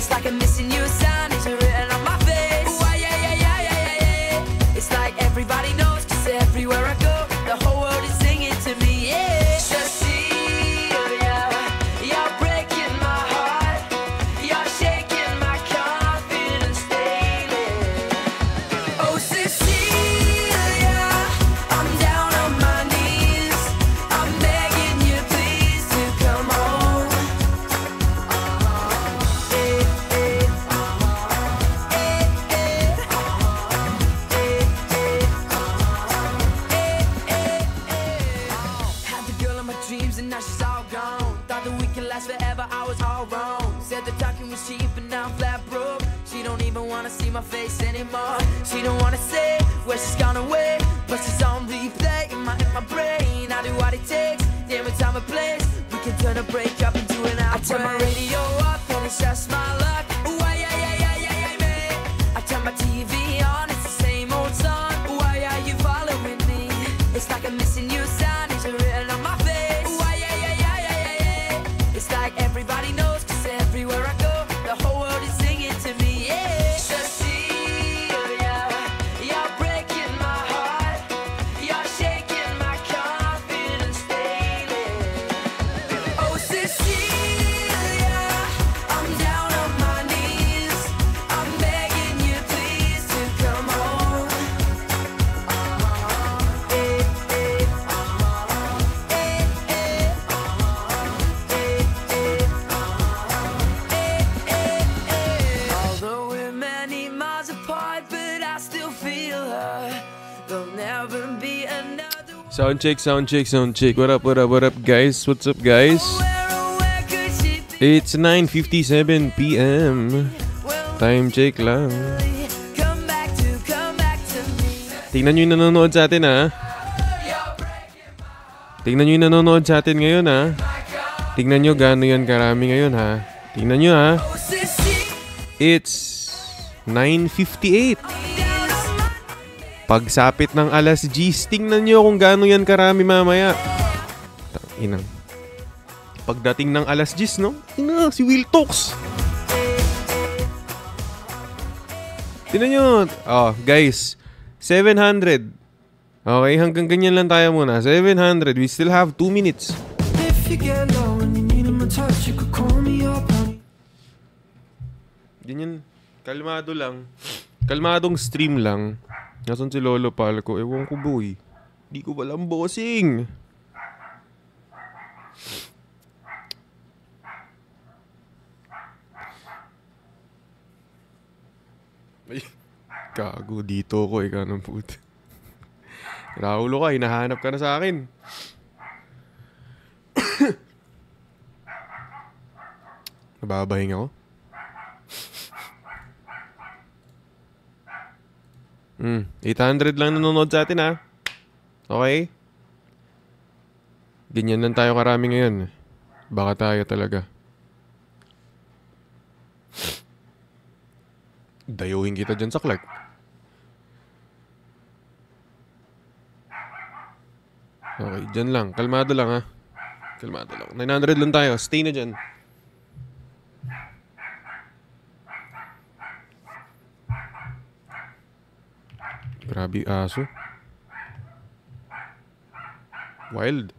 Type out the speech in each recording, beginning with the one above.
It's like I'm missing you, sign is written on my face. Ooh, yeah, yeah, yeah, yeah, yeah, yeah. It's like everybody knows, 'cause everywhere I go, the whole world is singing to me, yeah. Cecilia, you're breaking my heart. You're shaking my confidence daily. Oh, Cecilia, I'm down on my knees. I'm begging you, please, to come home. Had the girl in my dreams and now she's all gone. Thought that we could last forever, I was all wrong. Said the talking was cheap and now I'm flat broke. She don't even wanna see my face anymore. She don't wanna say where she's gone away, but she's on replay in my brain. I do what it takes, name a time and place. We can turn a breakup into an outbreak. I turn my radio up and it's just my luck. Ooh, yeah, yeah, yeah, yeah, yeah, man. I turn my TV on, it's the same old song. Why are you following me? It's like I'm missing you, sign is written on my face. Ooh, yeah, yeah, yeah, yeah, yeah, yeah. It's like everybody knows, 'cause everywhere I go, the whole world is singing to me, yeah. Cecilia, you're breaking my heart. You're shaking my confidence daily. Oh, Cecilia, I'm down on my knees. I'm begging you, please, to come home. Although we're many miles apart, but I still feel her. There'll never be another one. Sound check, sound check, sound check. What up, what up, what up, guys? What's up, guys? Where could she be? It's 9:57 p.m. Time check lang. Come back to me. Tingnan nyo yung nanonood sa atin, ha? Tingnan nyo yung nanonood sa atin ngayon, ha? Tingnan nyo gaano yan karami ngayon, ha? Tingnan nyo, ha? Oh, Cecilia. It's 9:58. Pagsapit ng alas 10, tingnan nyo kung gaano yan karami mamaya. Inang. Pagdating ng alas 10, no? Ina, si Will Talks. Tingnan nyo. Oh, guys. 700. Okay, hanggang ganyan lang tayo muna. 700. We still have 2 minutes. If you get low and you need my touch, you could call me up. Ganyan. Kalmado lang. Kalmadong stream lang. Nasaan si Lolo Palco? Ewan ko, boy. Di ko walang bossing. Ay, gago dito ko, ikaw ng puto. Raulo ka, hinahanap ka na sa akin. Nababahinga ako. 800 lang nanonood sa atin, ha? Okay? Ganyan lang tayo karami ngayon. Baka tayo talaga. Dayuhin kita dyan sa Clark. Okay, dyan lang. Kalmado lang, ha? Kalmado lang. 900 lang tayo. Stay na dyan. Grabe aso. Wild.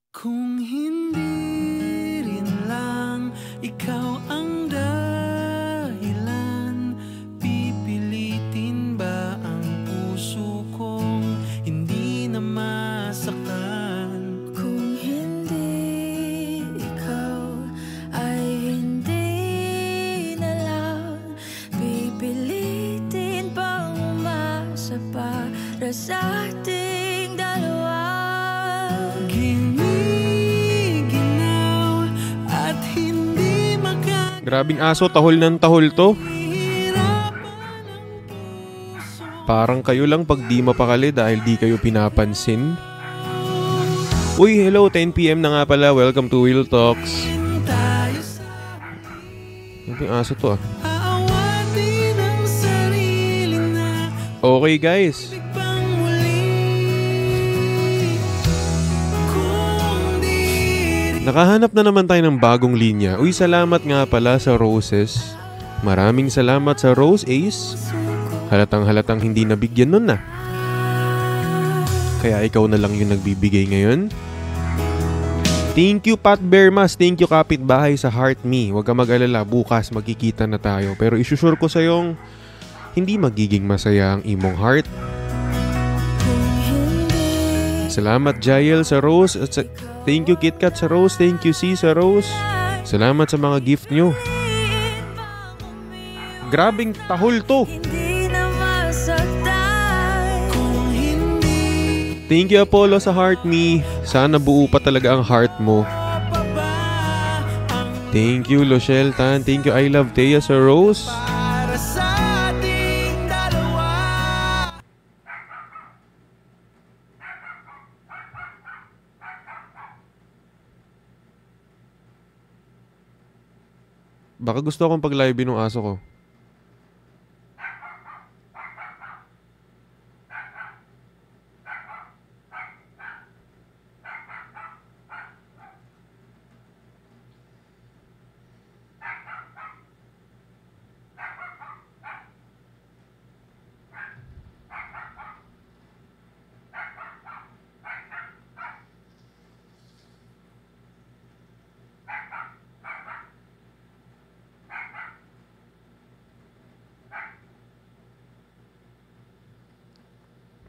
Kung hindi rin lang ikaw ang dahilan, pipilitin ba ang puso kong hindi na masaktan? Kung hindi ikaw ay hindi na lang, pipilitin bang umasa para sa ating dalawa? Grabing aso, tahol ng tahol to. Parang kayo lang pag di mapakali dahil di kayo pinapansin. Uy, hello, 10 PM na nga pala. Welcome to Will Talks. Ano yung aso to Okay guys. Nakahanap na naman tayo ng bagong linya. Uy, salamat nga pala sa roses. Maraming salamat sa Rose Ace. Halatang hindi nabigyan nun na. Kaya ikaw na lang yung nagbibigay ngayon. Thank you Pat Bermas. Thank you kapitbahay sa Heart Me. Huwag ka mag-alala. Bukas magkikita na tayo. Pero isusure ko sa'yong hindi magiging masaya ang imong heart. Salamat Jael sa Rose. Thank you KitKat sa Rose. Thank you C sa Rose. Salamat sa mga gift nyo. Grabing tahol to. Thank you Apollo sa Heart Me. Sana buo pa talaga ang heart mo. Thank you Lochelle Tan. Thank you I Love Thea sa Rose. Baka gusto akong pag-live ng aso ko.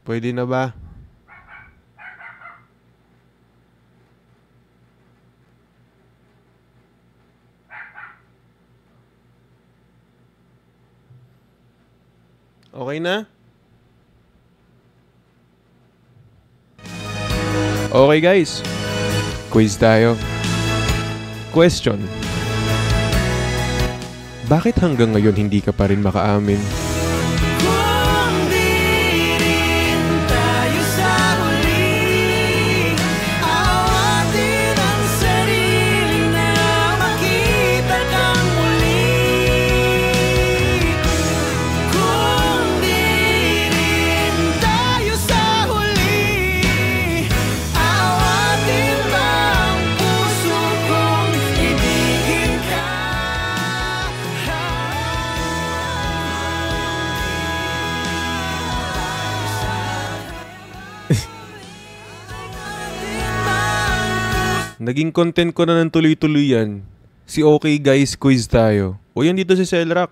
Pwede na ba? Okay na? Okay guys. Quiz tayo. Question. Bakit hanggang ngayon hindi ka pa rin makaamin? Naging content ko na ng tuloy-tuloy yan. Si Okay Guys Quiz tayo. O yan dito si Selrak.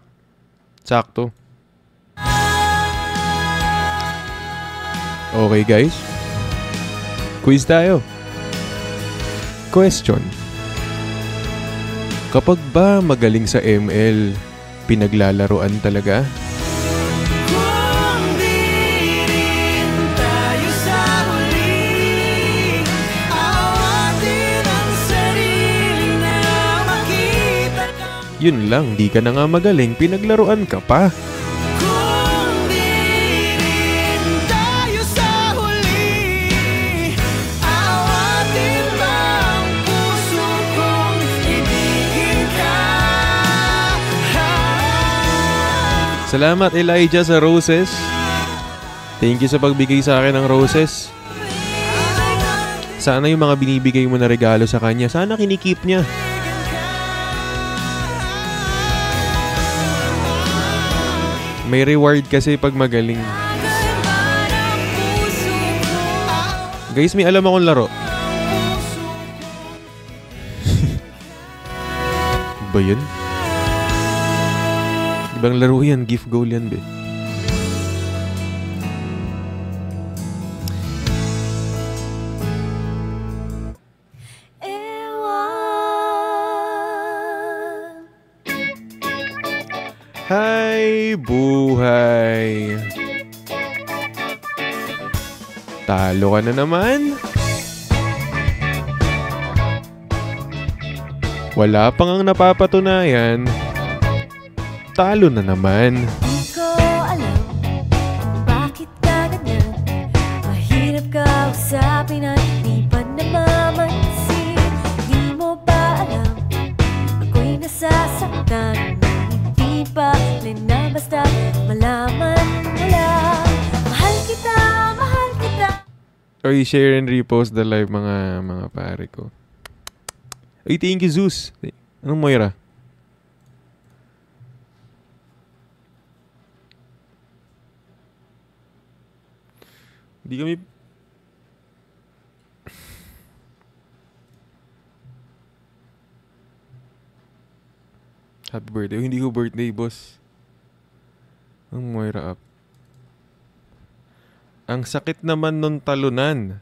Sakto. Okay guys. Quiz tayo. Question. Kapag ba magaling sa ML, pinaglalaroan talaga? Yun lang, di ka na nga magaling, pinaglaruan ka pa. Salamat Elijah sa roses. Thank you sa pagbigay sa akin ng roses. Sana yung mga binibigay mo na regalo sa kanya, sana kinikip niya. May reward kasi pag magaling. Guys, may alam akong laro. Ba yun? Ibang laro yan, gift goal yan, be. Hi, buhay. Talo ka na naman. Wala pang ang napapatunayan. Talo na naman. Di ko alam bakit ka ganyan. Mahirap ka usapin at di pa namamansin. Di mo ba alam ako'y nasasaktan. basta malaman mo lang. Mahal kita, mahal kita. Oy, share and repost the live mga pare ko. Oy, thank you, Zeus. Anong Moira? Hindi kami... Happy birthday. Hindi ko birthday, boss. Ang Moira up. Ang sakit naman nung talunan.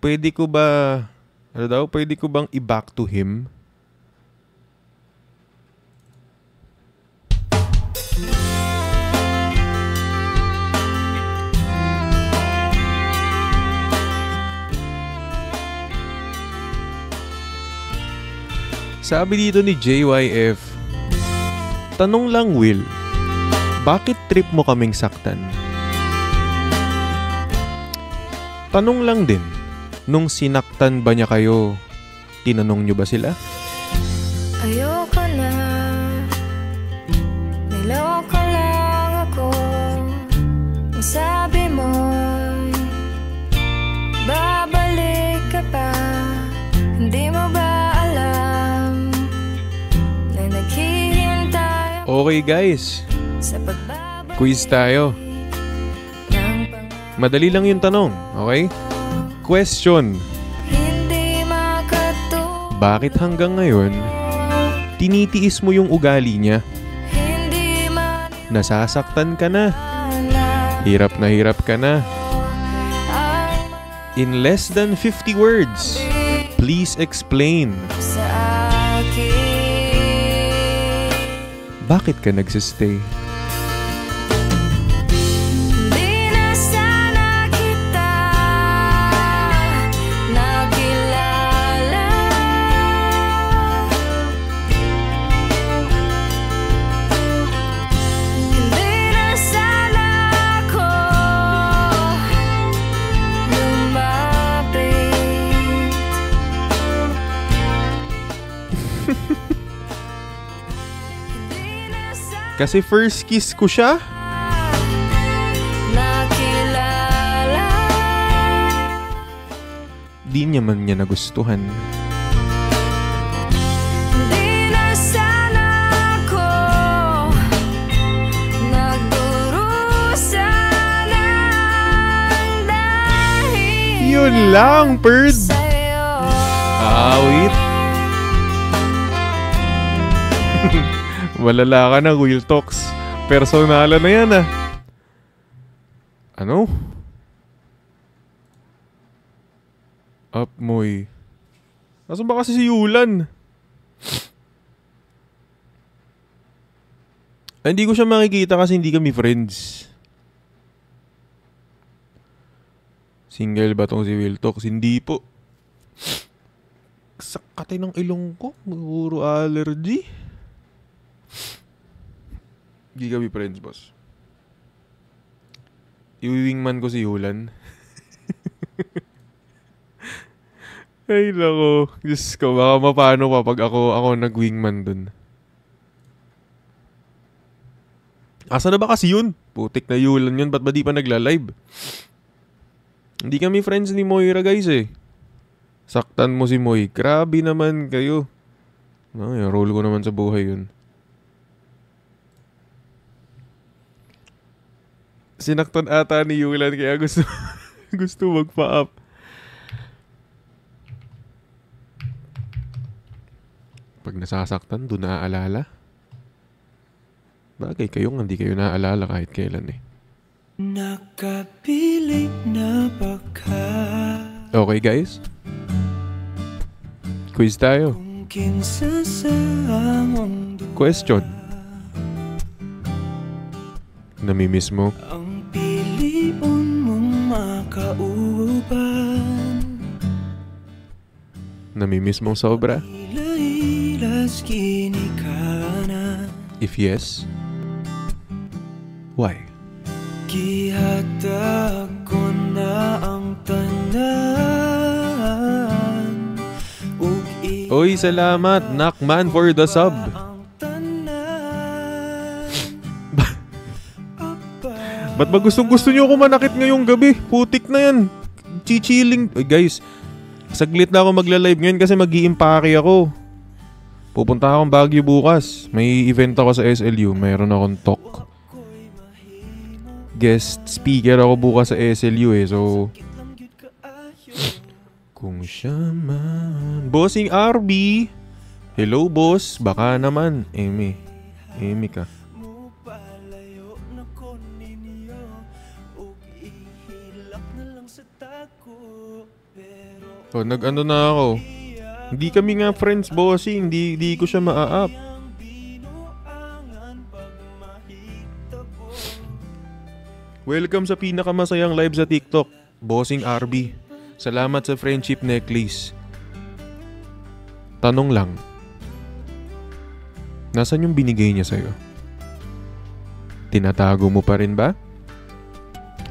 Pwede ko ba... Ano daw? Pwede ko bang i-back to him? Sabi dito ni JYF, tanong lang, Will, bakit trip mo kaming saktan? Tanong lang din, nung sinaktan ba niya kayo, tinanong niyo ba sila? Ayoko na, niloko lang ako. Ang sabi mo'y babalik ka pa. Hindi mo ba alam na naghihintay ako Okay guys, sa pagbabalik quiz tayo. ng Madali lang yung tanong, okay? Question, hindi makatulog. bakit hanggang ngayon, tinitiis mo yung ugali niya? Hindi Nasasaktan ka na, maniwala hirap na hirap ka na. ang In less than 50 words, please explain. sa akin. Bakit ka nagsistay? Di na sana kita nakilala. Hindi na sana ako lumapit. Hindi na sana Kasi first kiss ko siya. nakilala. Di naman niya nagustuhan. Hindi na sana ako nagdurusa ng dahil Yun lang, Perd. sa'yo. Wait. Malala ka na, Will Talks. Personala na yan, ah. Ano? Up, Moy. Nasaan ba kasi si Yulan? Hindi ko siya makikita kasi hindi kami friends. Single ba tong si Will Talks? Hindi po. Sakatay ng ilong ko. Puro allergy. Hindi kami friends, boss. Iwiwingman ko si Yulan. Ay, lako. Diyos ko, baka mapano pa pag ako nag-wingman dun. Asa na ba kasi yun? Putik na Yulan yun. Ba't ba di pa nagla-live? Hindi kami friends ni Moira, guys, eh. Saktan mo si Moy. Grabe naman kayo. Ay, roll ko naman sa buhay yun. Sinaktan ata ni Yulan kaya gusto magpa-up. Pag nasasaktan, doon naaalala. Bagay kayong hindi kayo naaalala kahit kailan eh. Nakapilit na baka Okay guys? Quiz tayo. kung kinsa sa among duha. Question. Namimiss mo? Ang piliun mong makauban. Namimiss mong sobra? Ilailas ginikanan. If yes, why? Gihatag ko na ang tanan. Ug Oy, salamat, Nakman, for the sub. ang tanan. Ba't ba gusto nyo ako manakit ngayong gabi? Putik na yan. Chichilling. Ay, guys, saglit na ako magla-live ngayon kasi mag-i-impake ako. Pupunta akong Baguio bukas. May event ako sa SLU. Mayroon akong talk. Guest speaker ako bukas sa SLU eh. So, kung siya man... Bossing RB. Hello, boss. Baka naman. Amy ka. Oh, nag-ano na ako. Hindi kami nga friends, bossing. Hindi ko siya maa-up. Welcome sa pinakamasayang live sa TikTok, Bossing RB. Salamat sa friendship necklace. Tanong lang. Nasaan yung binigay niya sa'yo? Tinatago mo pa rin ba?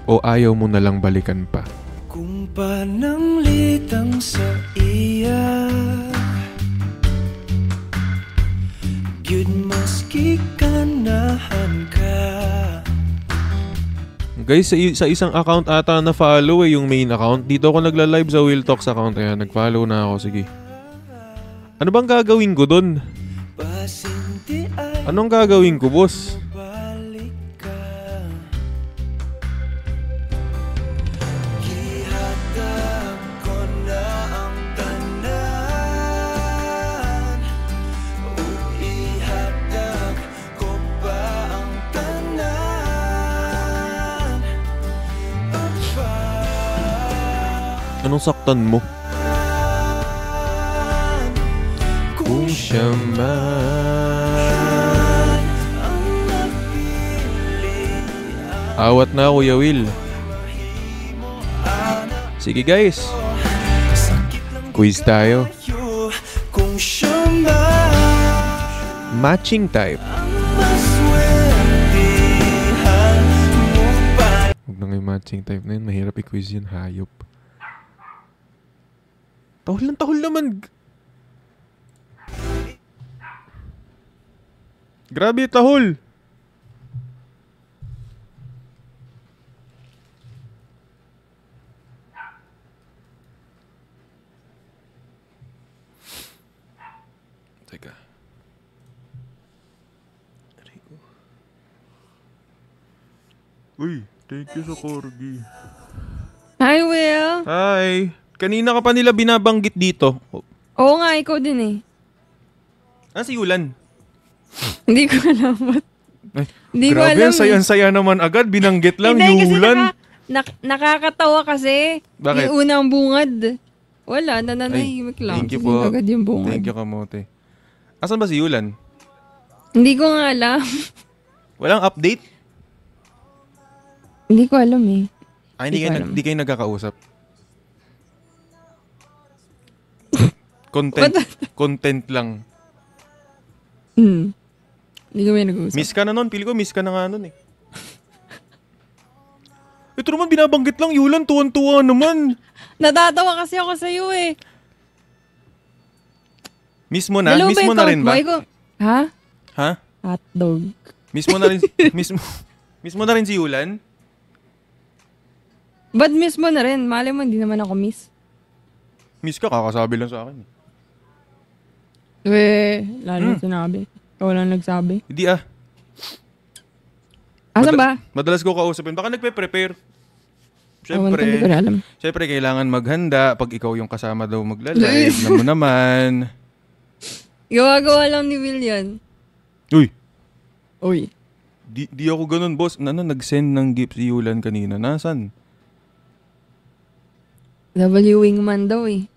O ayaw mo na lang balikan pa? Kung pananglitang sa iya Gyud maski kanahan ka. Guys, sa isang account ata na follow yung main account. Dito ako nagla-live sa Will Talks account. Ayan, nag-follow na ako. Sige. Ano bang gagawin ko dun? Anong gagawin ko, boss? Anong saktan mo? Kung siya man. Awat na, Kuya Will. Sige guys. Quiz tayo. Matching type. Huwag na nga yung matching type na yun. Mahirap i-quiz yun. Hayop. Tahol naman. Grabe, tahol. Teka. Uy, thank you sa corgi. Hi, Will. Hi. Kanina ka pa nila binabanggit dito. Oo nga, ikaw din eh. Si Yulan? Hindi ko alam. Hindi ko grabe, alam. Grabe, saya naman agad. Binanggit lang, hindi, Yulan. Kasi nakakatawa kasi. Bakit? Yung unang bungad. Wala, nananahimik lang. Thank you po. Agad yung bungad. Thank you, kamote. Asan ba si Yulan? Hindi ko nga alam. Walang update? Hindi ko alam eh. Hindi kayo nagkakausap? Content lang. Hindi kami nag-uusap. Miss ka na nun. Pili ko, miss ka na nga nun eh. Ito naman binabanggit lang, Yulan. Tuwan-tuwa naman. Natatawa kasi ako sa'yo eh. Miss mo na? Miss mo na rin ba? Ha? Ha? Hotdog. Miss mo na rin, miss mo na rin si Yulan? Ba't miss mo na rin? Malay mo, hindi naman ako miss. Miss ka, kakasabi lang sa akin. Lalo sinabi. Ikaw lang nagsabi. Hindi ah. Asan ba? Madalas ko kausapin. Baka nagpe-prepare. Hindi ko alam. Siyempre, kailangan maghanda pag ikaw yung kasama daw magla-live. Alam mo naman. Gawa-gawa lang ni Will yan. Uy. Di ako ganun, boss. Nag-send ng gift si Yulan kanina. Nasaan? W Wingman daw eh.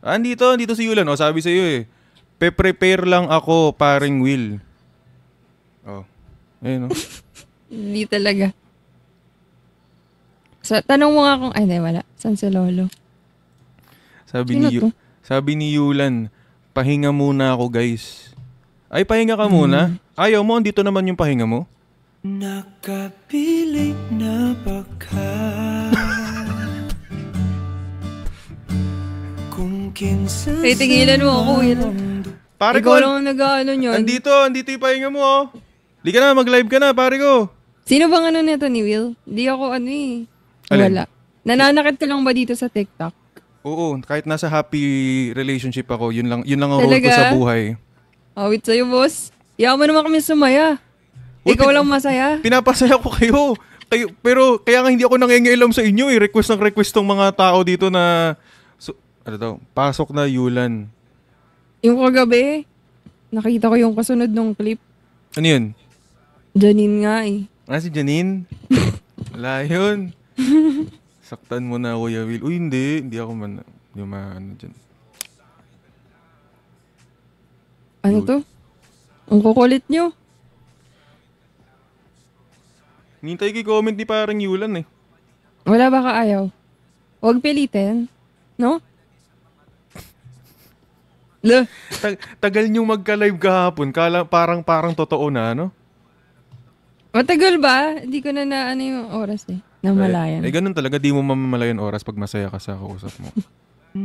Andito si Yulan. O, sabi sa'yo eh. Pe-prepare lang ako, paring Will. Oh. Ayun o. Hindi talaga. Tanong mo nga kung... Ay, hindi, wala. San si Lolo? Sabi ni Yulan, pahinga muna ako, guys. Ay, pahinga ka muna? Ayaw mo, andito naman yung pahinga mo? Nakapilit na baka kung kinsa tigilan mo ako, Will. Pare ikaw ko, lang nag-ano nyon. andito yung pahinga mo, oh. Di ka na, mag-live ka na, pare ko. Sino bang ano nito ni Will? Di ako ano eh. Alin? Wala. Nananakit ka lang ba dito sa TikTok? Oo, kahit nasa happy relationship ako, yun lang ang role ko Talaga? sa buhay. Awit sa'yo, boss. Yaman naman kami sumaya. Uy, Ikaw lang masaya. Pinapasaya ko kayo. Pero kaya nga hindi ako nangingialam sa inyo eh. Request tong mga tao dito na pasok na Yulan. Yung kagabi, nakita ko yung kasunod ng clip. Ano yun? Janine nga eh. Si Janine? Wala yun. Saktan mo na, Kuya Will. Uy, hindi ako man. Hindi ano dyan. Ano to? Ang kukulit nyo. Nintay ko comment ni parang Yulan eh. Wala ba ka ayaw? Huwag pilitin. No? Tagal niyong magka-live kahapon. Parang totoo na, ano? Matagal ba? Hindi ko na ano yung oras eh. Namalayan. Ganun talaga. Di mo mamamalayan oras pag masaya ka sa kausap mo.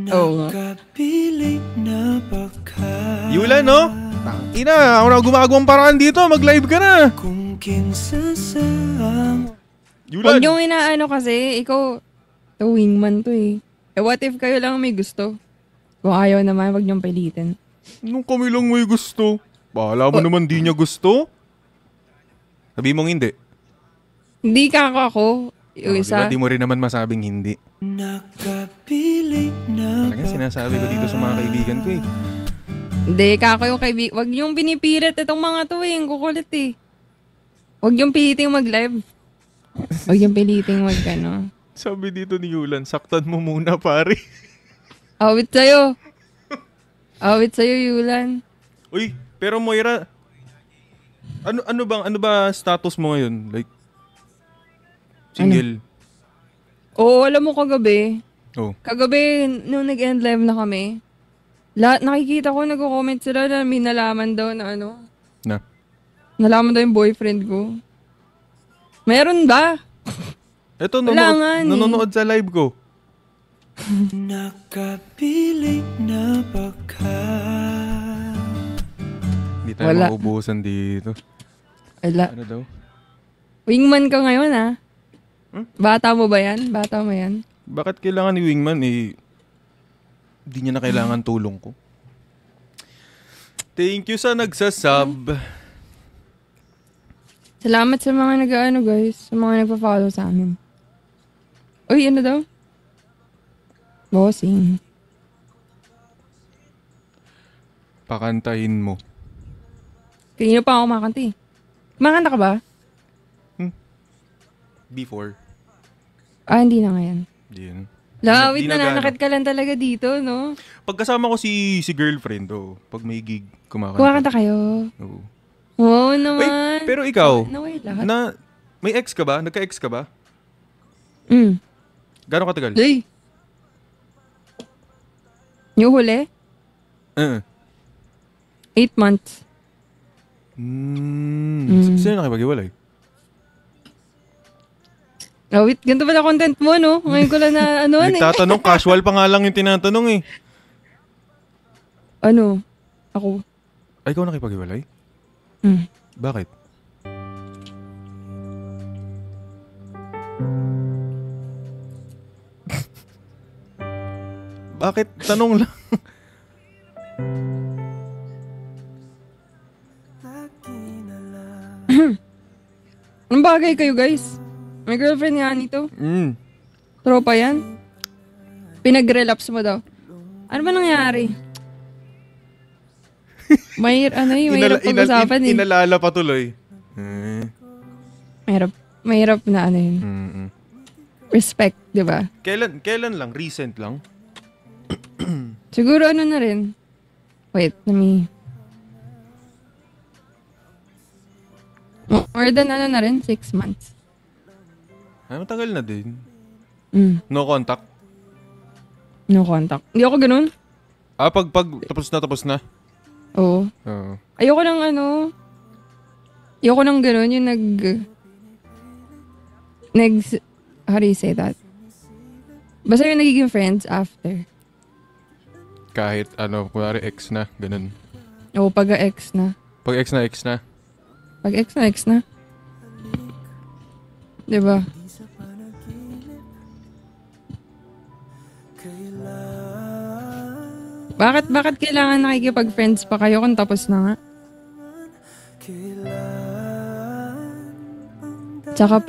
Oo nga. Nakapilit na baka Yulan, no? Ina, ako na gumagawang paraan dito. Mag-live ka na. kung kinsasaang Yulan. Huwag yung inaano kasi, ikaw, the wingman to eh. What if kayo lang may gusto? Kung ayaw naman, huwag niyong pilitin. Nung kami lang may gusto. Bahala mo naman di niya gusto. Sabi mong hindi. Hindi ako. Yung isa. Diba, di mo rin naman masabing hindi. nakapilit na Talaga sinasabi ko dito sa mga kaibigan ko eh. Hindi, kako yung kaibigan. Huwag yung pinipilit itong mga to eh. Ang kukulit eh. Huwag yung piliting mag-live. Huwag yung piliting mag-ano. Sabi dito ni Yulan, saktan mo muna pare. Awit sa'yo. Awit sa'yo, Yulan. Uy, pero Moira, ano ba status mo ngayon? Like, single? Oo, alam mo kagabi. Oh. Kagabi, nung nag-end live na kami, lahat nakikita ko, nag-comment sila na may nalaman daw na ano. Na? Nalaman daw yung boyfriend ko. Meron ba? Eto, Wala nga eh. nanonood sa live ko. nakapilit na baka Hindi tayo Wala. maubusan dito. Wala. Ano daw? Wingman ka ngayon ah. Bata mo ba yan? Bata mo yan? Bakit kailangan ni Wingman eh? Hindi niya na kailangan tulong ko. Thank you sa nagsasub. Salamat sa mga nag-ano guys. Sa mga nagpa-follow sa amin. Uy, ano daw? Bossing. Pakantahin mo. Kanina pa ako kumakanta eh. Kumakanta ka ba? Before. Ah, hindi na ngayon. Yan. Lawit Di na nagano. nanakit ka lang talaga dito, no? Pagkasama ko si girlfriend, pag may gig, kumakanta. Kumakanta kayo. Oo. Wow naman. Wait, pero ikaw, Naway lahat. may ex ka ba? Nagka-ex ka ba? Gano'ng katagal? Hey! Yung huli? 8 months. Sino nakipag-iwalay? Oh, wait, ganito pala content mo, no? Ngayon ko lang na ano eh. Nagtatanong, casual pa nga lang yung tinatanong eh. Ano? Ako. Ay, ikaw nakipag-iwalay? Bakit? Bakit? Tanong lang. Ang bagay kayo, guys. May girlfriend nga nito. Tropa yan. Pinag-relapse mo daw. Ano ba nangyari? Mahirap pag-usapan eh. Inalala pa tuloy. Mahirap na ano yun. Respect, di ba? Kailan lang? Recent lang? Siguro ano na rin. Wait, let me... More than ano na rin, 6 months. Ay, matagal na din. No No contact? contact. Hindi ako ganun. Pag tapos na? Oo. Oo. Ayoko nang ganun, yung how do you say that? Basta yung nagiging friends after. Kahit kunwari ex na, ganun. Oo, pag-ex na. Pag ex na, ex na. Pag-ex na, ex na. Diba? Bakit kailangan nakikipag-friends pa kayo kung tapos na nga? Tsaka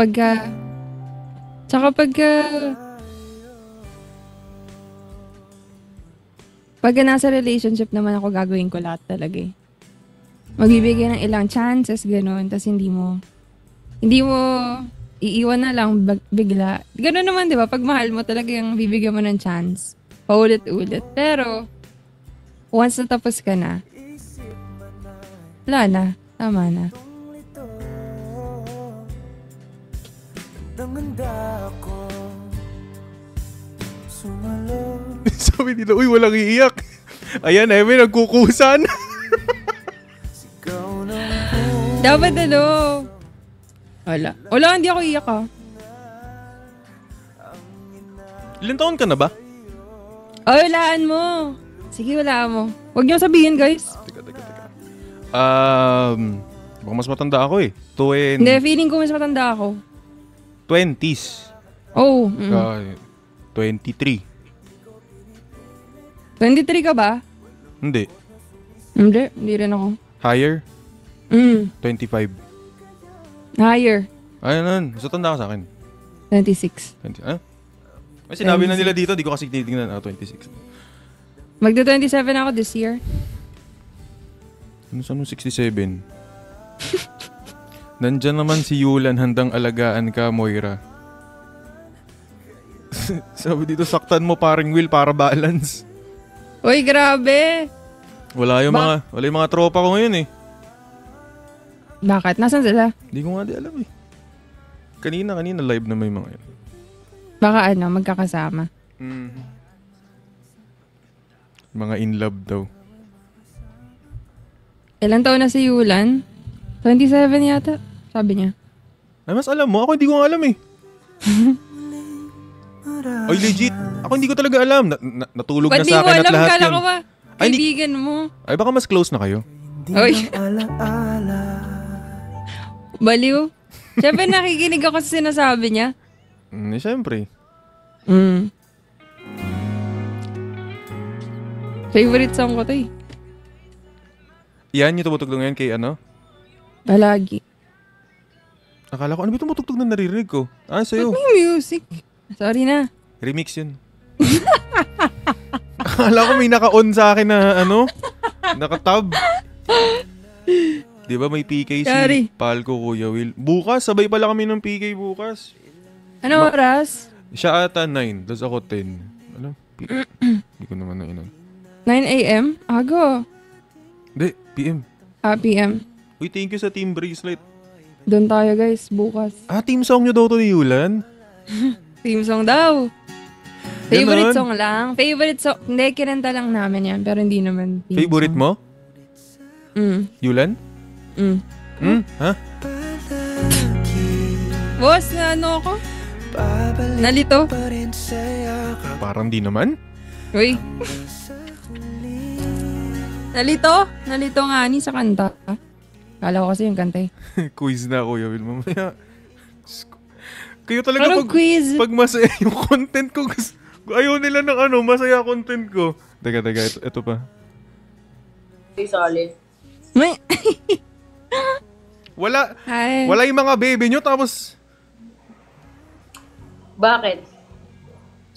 pagka nasa relationship naman ako, gagawin ko lahat talaga eh. Magbibigay ng ilang chances, gano'n, tas hindi mo iiwan na lang bigla. Gano'n naman, di ba? Pag mahal mo talaga yung bibigyan mo ng chance. Paulit-ulit. Pero, once natapos ka na, wala na. Tama na. Sabi nila, uy, walang iiyak. Ayan, may nagkukusan. Dapat Wala, hindi ako iyak Ilan taon ka na ba? Walaan mo. Sige, walaan mo. Huwag niyo sabihin, guys. Teka. Baka mas matanda ako eh. Hindi, feeling ko mas matanda ako. 20s. Oh. 23. 23 ka ba? Hindi. Hindi rin ako. Higher? 25. Higher. Ayun, mas matanda ka sa akin. 26. 20, May sinabi na nila dito, di ko kasi titignan. 26. Magda-27 ako this year. Ano 67? Nandyan naman si Yulan, handang alagaan ka, Moira. Sabi dito, saktan mo paring Will para balance. Uy, grabe. Wala yung mga tropa ko ngayon eh. Bakit? Nasaan sila? Hindi ko nga di alam eh. Kanina live na may mga yun. Baka magkakasama. Mga in love daw. Ilan taon na si Yulan? 27 yata, sabi niya. Ay, mas alam mo. Ako hindi ko nga alam eh. Ay, legit. Ako hindi ko talaga alam. Natulog na sa akin at lahat yun. Ba't di mo alam? Kala ko ba? Kaibigan mo. Ay, baka mas close na kayo. Uy. Baliw. Siyempre nakikinig ako sa sinasabi niya. Siyempre. Favorite song ko to eh. Yan yung tumutugtog ngayon kay Palagi. Akala ko, ano ba tumutugtog na naririnig ko? Sa'yo. Ba't may music? Sorry na. Remix yun. Akala ko may naka-on sa akin na naka-tab. Di ba may PK si Palco, Kuya Will? Bukas, sabay pala kami ng PK bukas. Ano oras? Siya ata 9, tapos ako 10. Hindi ko naman na 9 a.m.? Ago. Hindi, PM. PM. Uy, thank you sa Team Bracelet. Doon tayo guys, bukas. Team song nyo daw to ni Yulan? Team song daw. Favorite song lang. Favorite song. Hindi, kinanta lang namin yan. Pero hindi naman team favorite song. mo? Yulan? Ha? Boss, na ako? Nalito? Parang di naman. Uy. Nalito nga ni sa kanta. Kala ko kasi yung kanta eh. Quiz na, Kuya Will. Mamaya. Kayo talaga quiz? Pag masaya yung content ko. Ayaw nila ng masaya content ko. Teka, ito pa. Sorry. May... Wala yung mga baby nyo, tapos... Bakit?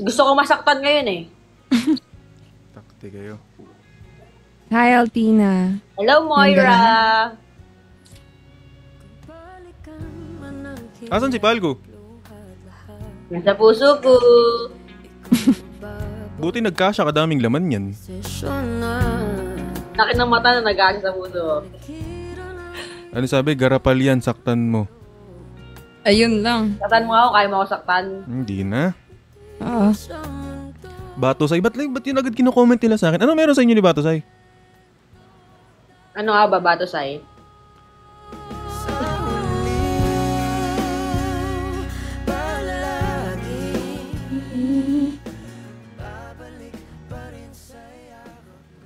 Gusto ko masaktan ngayon eh. Takti kayo. Hi, Altina. Hello, Moira. Asan si Palgo? Nasa puso ko. Buti nagkasya, kadaming laman yan. Laki ng mata na nag-aasa sa puso. Ano sabi? Garapal yan, saktan mo. Ayun lang. Saktan mo ako, kaya mo ako saktan. Hindi na. Oo. Batosay, ba't yun agad kino-comment nila sa akin? Ano meron sa inyo ni Batosay? Ano nga ba, Batosay?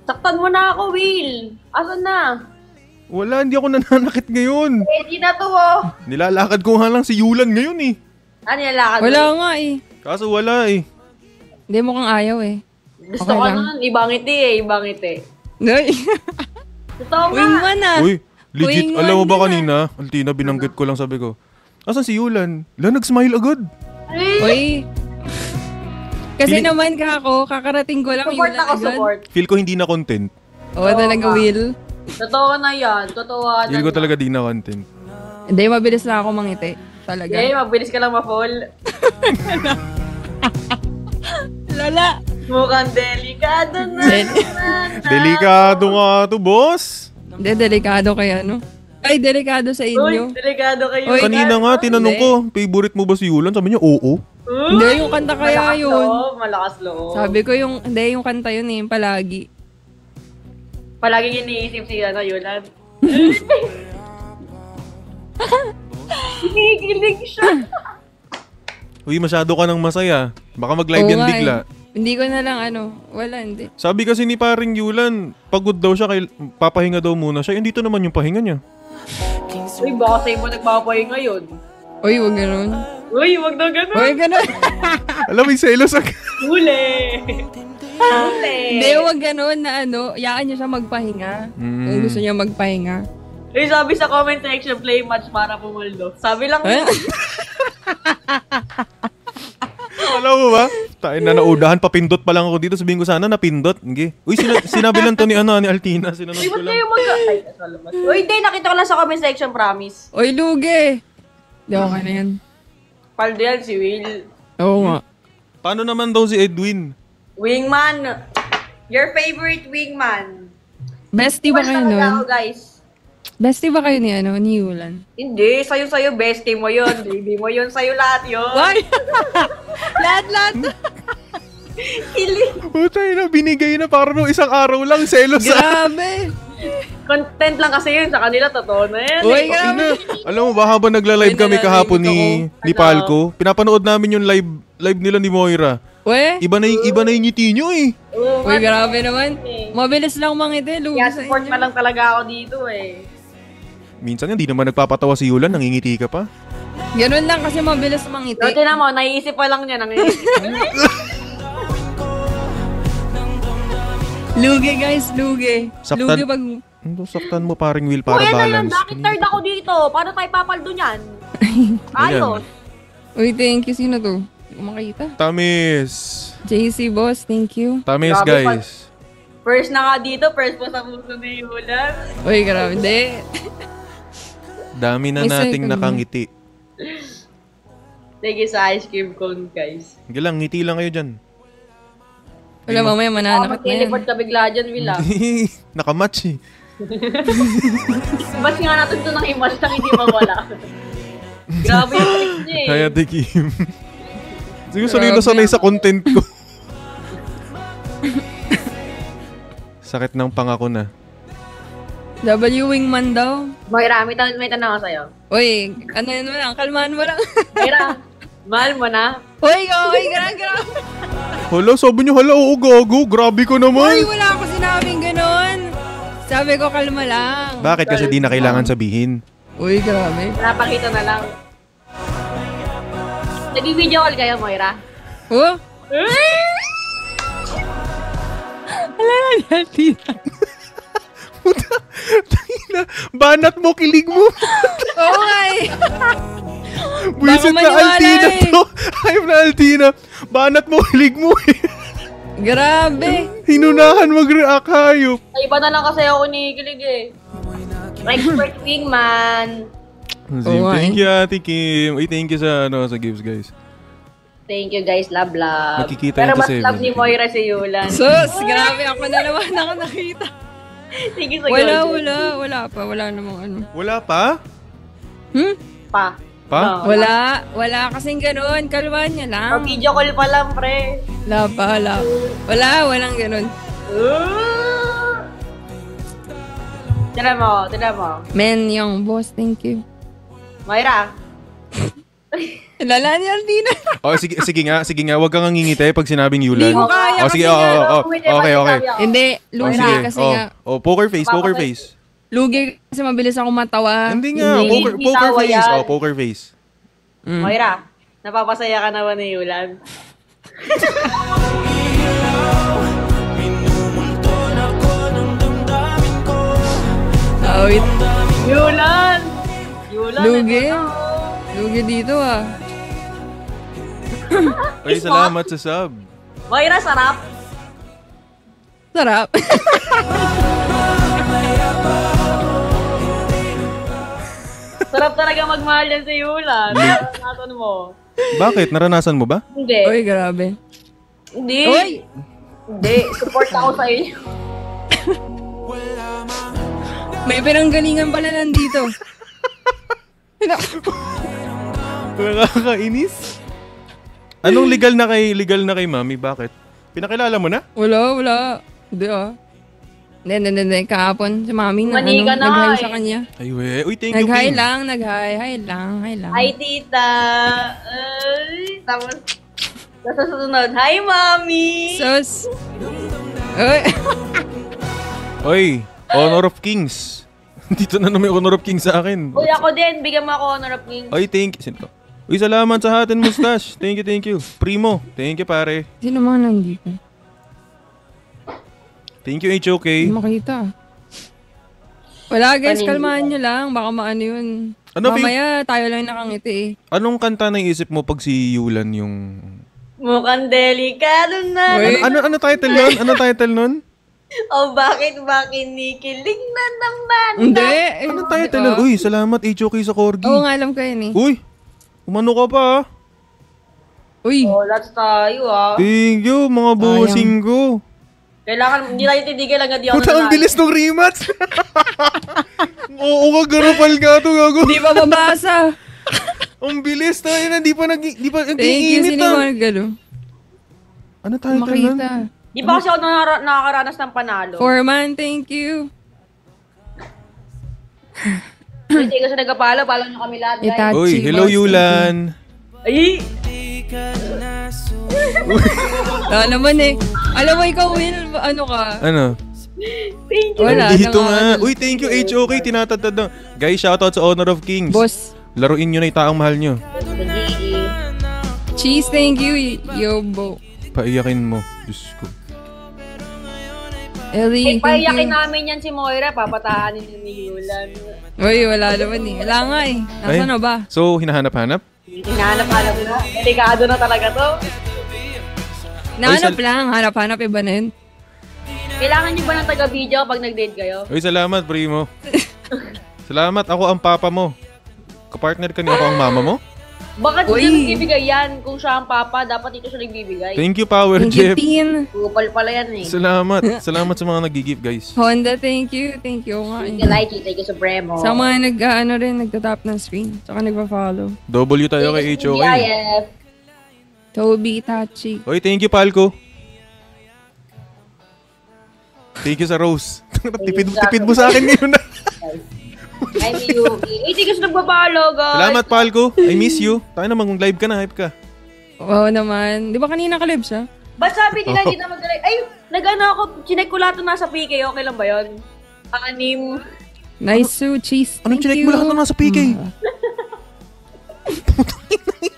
Saktan mo na ako, Will. Asan na? Wala, hindi ako nananakit ngayon. Hindi na to, oh. Nilalakad ko nga lang si Yulan ngayon eh. Ano yung lakad? Wala nga eh. Kaso wala eh. Hindi mo kang ayaw eh. Gusto Okay ko lang. nun, ibang ngiti eh, ibang ngiti. Noy. Totoo nga. Wingman ah. Uy, legit, Wingman alam mo ba ka na. kanina? Altina, binanggit ko lang, sabi ko. Asan si Yulan? Nag-smile agad. Uy. Kasi Feeling- naman kakarating ko lang Support yun ako, agad. support. Feel ko hindi na content. Oo, talaga, Will. Totoo na yan, totoo na. Feel ko talaga di na content. Hindi, mabilis lang ako mangiti. Talaga. Okay, mabilis ka lang ma-fall. Lala. Mukhang delikado na. Delikado nga to, boss. Hindi, delikado kay ano. Ay, delikado sa Uy, inyo. delikado kayo. Uy, Kanina nga, tinanong ko, favorite mo ba si Yulan? Sabi niya, oo. Hindi, yung kanta kaya Malakas yun. loob, malakas loob. Sabi ko yung kanta yun eh, yung palagi. Palaging iniisip si Yulan. Kinikilig siya. Uy, masyado ka nang masaya. Baka mag-live yan Oo nga bigla. eh. Hindi ko na lang hindi. Sabi kasi ni paring Yulan, pagod daw siya, papahinga daw muna siya. Dito naman yung pahinga niya. Uy, baka sa'yo mo nagpapahinga yun. Uy, wag ganun. Uy, wag na ganun. Uy, ganun. Alam mo, yung selos agad. Huli. Huli. Hindi, wag ganun na yaan niyo siya magpahinga. Kung gusto niya magpahinga. Uy, sabi sa comment section, play match para pumaldo. Sabi lang, Alam mo ba? Tayo na naudahan, papindot pa lang ako dito. Sabihin ko sana, napindot. Okay. Uy, sinabi lang to ni Altina. Sinanod Uy, ko ba't lang. kayo Ay, salamat. Uy, hindi, nakita ko lang sa comment section, promise. Uy, lugi. Di okay na yan. Paldo yan, si Will. Oo nga. Paano naman daw si Edwin? Wingman. Your favorite wingman. Bestie ba Basta kayo talaga nun? ako, guys. Bestie ba kayo ni Yulan? Hindi, sa'yo, bestie mo yun. Baby mo yun, sa'yo lahat yun. Why? lahat. Kilig. Putay na, binigay na para nung isang araw lang. Selos Grabe. Content lang kasi yun, sa kanila, totoo na yan. Uy, eh. grabe. Alam mo ba, habang nagla-live kami kahapon ni Palco, pinapanood namin yung live nila ni Moira. Uy, Iba na yung ngiti nyo eh. Oo, uy, man. grabe naman. Mabilis lang mangiti. Lugi Kaya sa support inyo. na lang talaga ako dito eh. Minsan hindi naman nagpapatawa si Yulan, nangingiti ka pa. Ganun lang kasi mabilis mangiti. So, tinan mo, naiisip pa lang niya. Lugi guys, lugi. Saktan. Lugi pag... Saktan mo paring Will para Kuya na balance. yun, bakit third ako dito? Paano tayo papaldo niyan? Ayos. Uy, thank you. Sino to? Hindi ko makita. Tamis. JC boss, thank you. Tamis, Grabe guys. First na nga dito, first pa sa puso ni Yulan. Uy, grabe. Hindi. Dami na May nating second nakangiti. Sige sa ice cream cone, guys. Sige lang, ngiti lang kayo dyan. Wala, mamaya mananakit na yan. Mag-teleport ka bigla dyan, Willa. Nakamatch eh. Ba't nga natin ito ng image nang hindi mawala? Grabe yung trick niya eh. Kaya tikim. Siguro sanay na sanay sa content ko. Sakit ng pangako na. W Wingman daw. Moira, may tanong ako sa'yo. Uy, ano yun mo lang? Kalmahan mo lang. Moira, mahal mo na? Uy, grabe. Hala, sabi niyo, hala, oo, gago. Grabe ko Uy, naman. wala ako sinabing ganun. Sabi ko, kalma lang. Bakit? Kasi di na kailangan sabihin. Uy, grabe. Napakita na lang. Nag-video call kayo, Moira? Oh? Wala na natin. Tangina, banat mo, kilig mo. Oo nga eh. Buisit na maniwala Altina eh. to. Ayop na Altina. Banat mo, kilig mo eh. Grabe. Hinunahan mag-react, hayop. Ay, iba na lang kasi ako kinikilig eh. Expert wingman. Oo nga Thank you, Ate Kim. Uy, thank you sa gifts, guys. Thank you guys, love. Magkikita Pero yun mas sa love ni 7. Moira si Yulan. Sus, grabe ako na naman ako nakita. Sige sa Wala pa. Wala namang ano. Wala pa? Pa. Pa? No. Wala kasing ganun. Kalwan niya lang. Video call pa lang, pre. Wala. Walang ganun. Tira mo. Men, yung boss, thank you. Moira. Lala niya, Altina. Oh, sige nga, wag kang ngingiti pag sinabing Yulan. Hindi ko kaya Oh, sige, kasi okay. Wait, Okay. Hindi, Oh, lugi sige. kasi Oh, nga. poker face. Lugi kasi mabilis ako matawa. Hindi nga, Hindi, poker tawa face. yan. Oh, poker face. Moira, napapasaya ka naman ni Yulan. Wait. Yulan! Yulan! Lugi. Lugi dito ah. Ay, salamat sa sub. Moira, sarap! Sarap. Sarap talaga magmahal yan si Yulan. Naranasan mo. Bakit? Naranasan mo ba? Hindi. Uy, grabe. Hindi. Uy! Hindi. Support ako sa inyo. May pinanggalingan pala nandito. Nakakainis. Anong legal na kay Mami? Bakit? Pinakilala mo na? Wala. Hindi ah. Hindi. Kahapon si mami na Manika na nag-hi eh. sa kanya. Ay, we. Uy, thank you, Nag-hi King. lang. Hi lang. Hi, tita. Tapos, sa susunod, hi, mami. Sus. Uy. Oy, Honor of Kings. Dito na naman yung Honor of Kings sa akin. Uy, ako din. Bigyan mo ako honor of king. Ay, thank you. Sino to? Uy, salamat sa Hot and Mustache. Thank you. Primo. Thank you, pare. Sino mga nandito? Thank you, HOK. Hindi makita. Wala guys, Panindigan. kalmahan nyo lang. Baka maano yun. Ano, Mamaya tayo lang nakangiti eh. Anong kanta na isip mo pag si Yulan yung... Mukhang delikado na. Uy. Ano title nun? Ano title nun? Oh, bakit kinikilig na naman? Hindi. Ano title nun? Uy, salamat HOK sa Corgi. Oo nga, alam ko yun eh. Uy, umano ka pa ah. Uy. Oh, let's tayo ah. Thank you, mga bossing ko. Kailangan, hindi tayo titigil lang di ako Puta, ang bilis ng rematch. Oo ka, garapal ka to, gago. Hindi pa mabasa. Ang bilis tayo na, di pa Thank you, nag-iinit sino ah. mga galo. Ano title nun? Makita. Di ba kasi ako nakakaranas ng panalo? Foreman, thank you. Hindi kasi nagkapalo, palo nyo kami lahat, guys. Itachi, Uy, hello boss, Yulan. Ay! Alam mo eh. Alam mo ikaw, Will, ano ka? Ano? Thank you. Wala. Dito nga. ano. Uy, thank you HOK, tinatadtad na. Guys, shoutout sa Honor of Kings. Boss. Laruin nyo na yung taong mahal nyo. Cheese, thank you, Yobo. Paiyakin mo. Diyos ko. Ellie, thank Paiyakin you. namin yan si Moira, papatahanin niya ni Yulan. Uy, wala naman eh. Wala nga eh. Nasaan na ba? So, hinahanap-hanap? Hinahanap-hanap na. Delikado na talaga to. Nahanap lang. Hanap-hanap iba na yun. Kailangan niyo ba ng taga-video kapag nag-date kayo? Uy, salamat, primo. Salamat, ako ang papa mo. Kapartner ka niya, ako ang mama mo? Bakit Uy. siya nagbibigay yan? Kung siya ang papa, dapat ito siya nagbibigay. Thank you, Power Thank you, Jeff. Teen. Kupal pala yan eh. Salamat. Salamat sa mga nag-gift, guys. Honda, thank you. Thank you nga Thank eh. you, Likey. Thank you, Supremo. Sa mga nagtatap ng screen. Saka nagpa-follow. W tayo kay HOK. DIF. Toby, Tachi. Uy, thank you, Palco. Thank you sa Rose. Tipid mo sa akin ngayon na. I miss you. Hindi kasi nagbabalo, guys. Salamat, Palco. I miss you. Tayo na, mag-live ka na, hype ka. Oo naman. Di ba kanina ka-live siya? Ba't sabi nila hindi na mag-like? Ay, nag-ano ako, chinek ko lahat na nasa PK. Okay lang ba yun? Anim. Nice Sue, cheese. Anong Thank chinek you. mo lahat na nasa PK?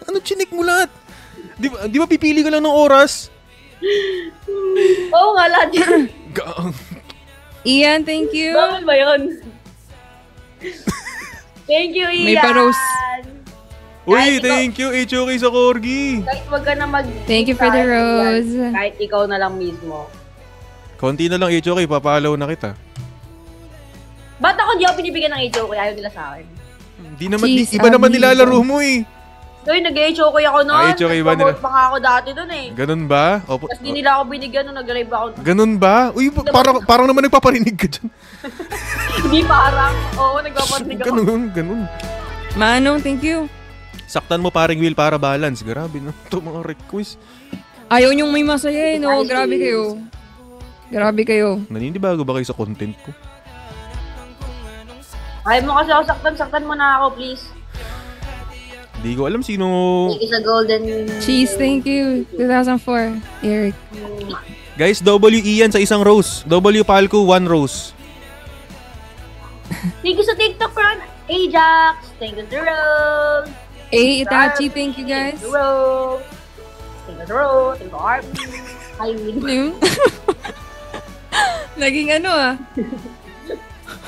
Anong chinek mo lahat? Di ba pipili ka lang ng oras? Oo nga, lahat yun. Ian, thank you. Bawal ba yun? Thank you, Ian. May pa-rose. Uy, Kahit thank you, HOK sa Corgi. Kahit wag ka na mag... Thank you for the rose. Kahit ikaw na lang mismo. Konti na lang, HOK, papalaw na kita. Ba't ako hindi ako binibigyan ng HO kaya ayaw nila sa akin? Di naman, Jeez, iba naman amigo. nilalaro mo eh. Uy, nag-HO ako noon. Ah, HO ba nila? Nag-promote pa nga ako dati doon eh. Ganun ba? Opo. Tapos di nila ako binigyan nung nag-live ako. Ganun ba? Uy, parang naman nagpaparinig ka dyan. Hindi parang. Oo, nagpaparinig ako. Ganun. Manong, thank you. Saktan mo paring wheel para balance. Grabe no. Ito mga request. Ayaw niyong may masaya eh, no? Grabe kayo. Grabe kayo. Naninibago ba kayo sa content ko? Ayaw mo kasi ako saktan mo na ako, please. Hindi ko alam sino... Thank you sa golden... Cheese, thank you. 2004. Eric. Guys, W Ian sa isang rose. W Palco, 1 rose. Thank you sa TikTok friend. Ajax. Thank you to Rose. Itachi, thank you guys. Thank you to Rose. Thank you to Rose. Thank you to Arby. Hi, Win. Naging ano ah.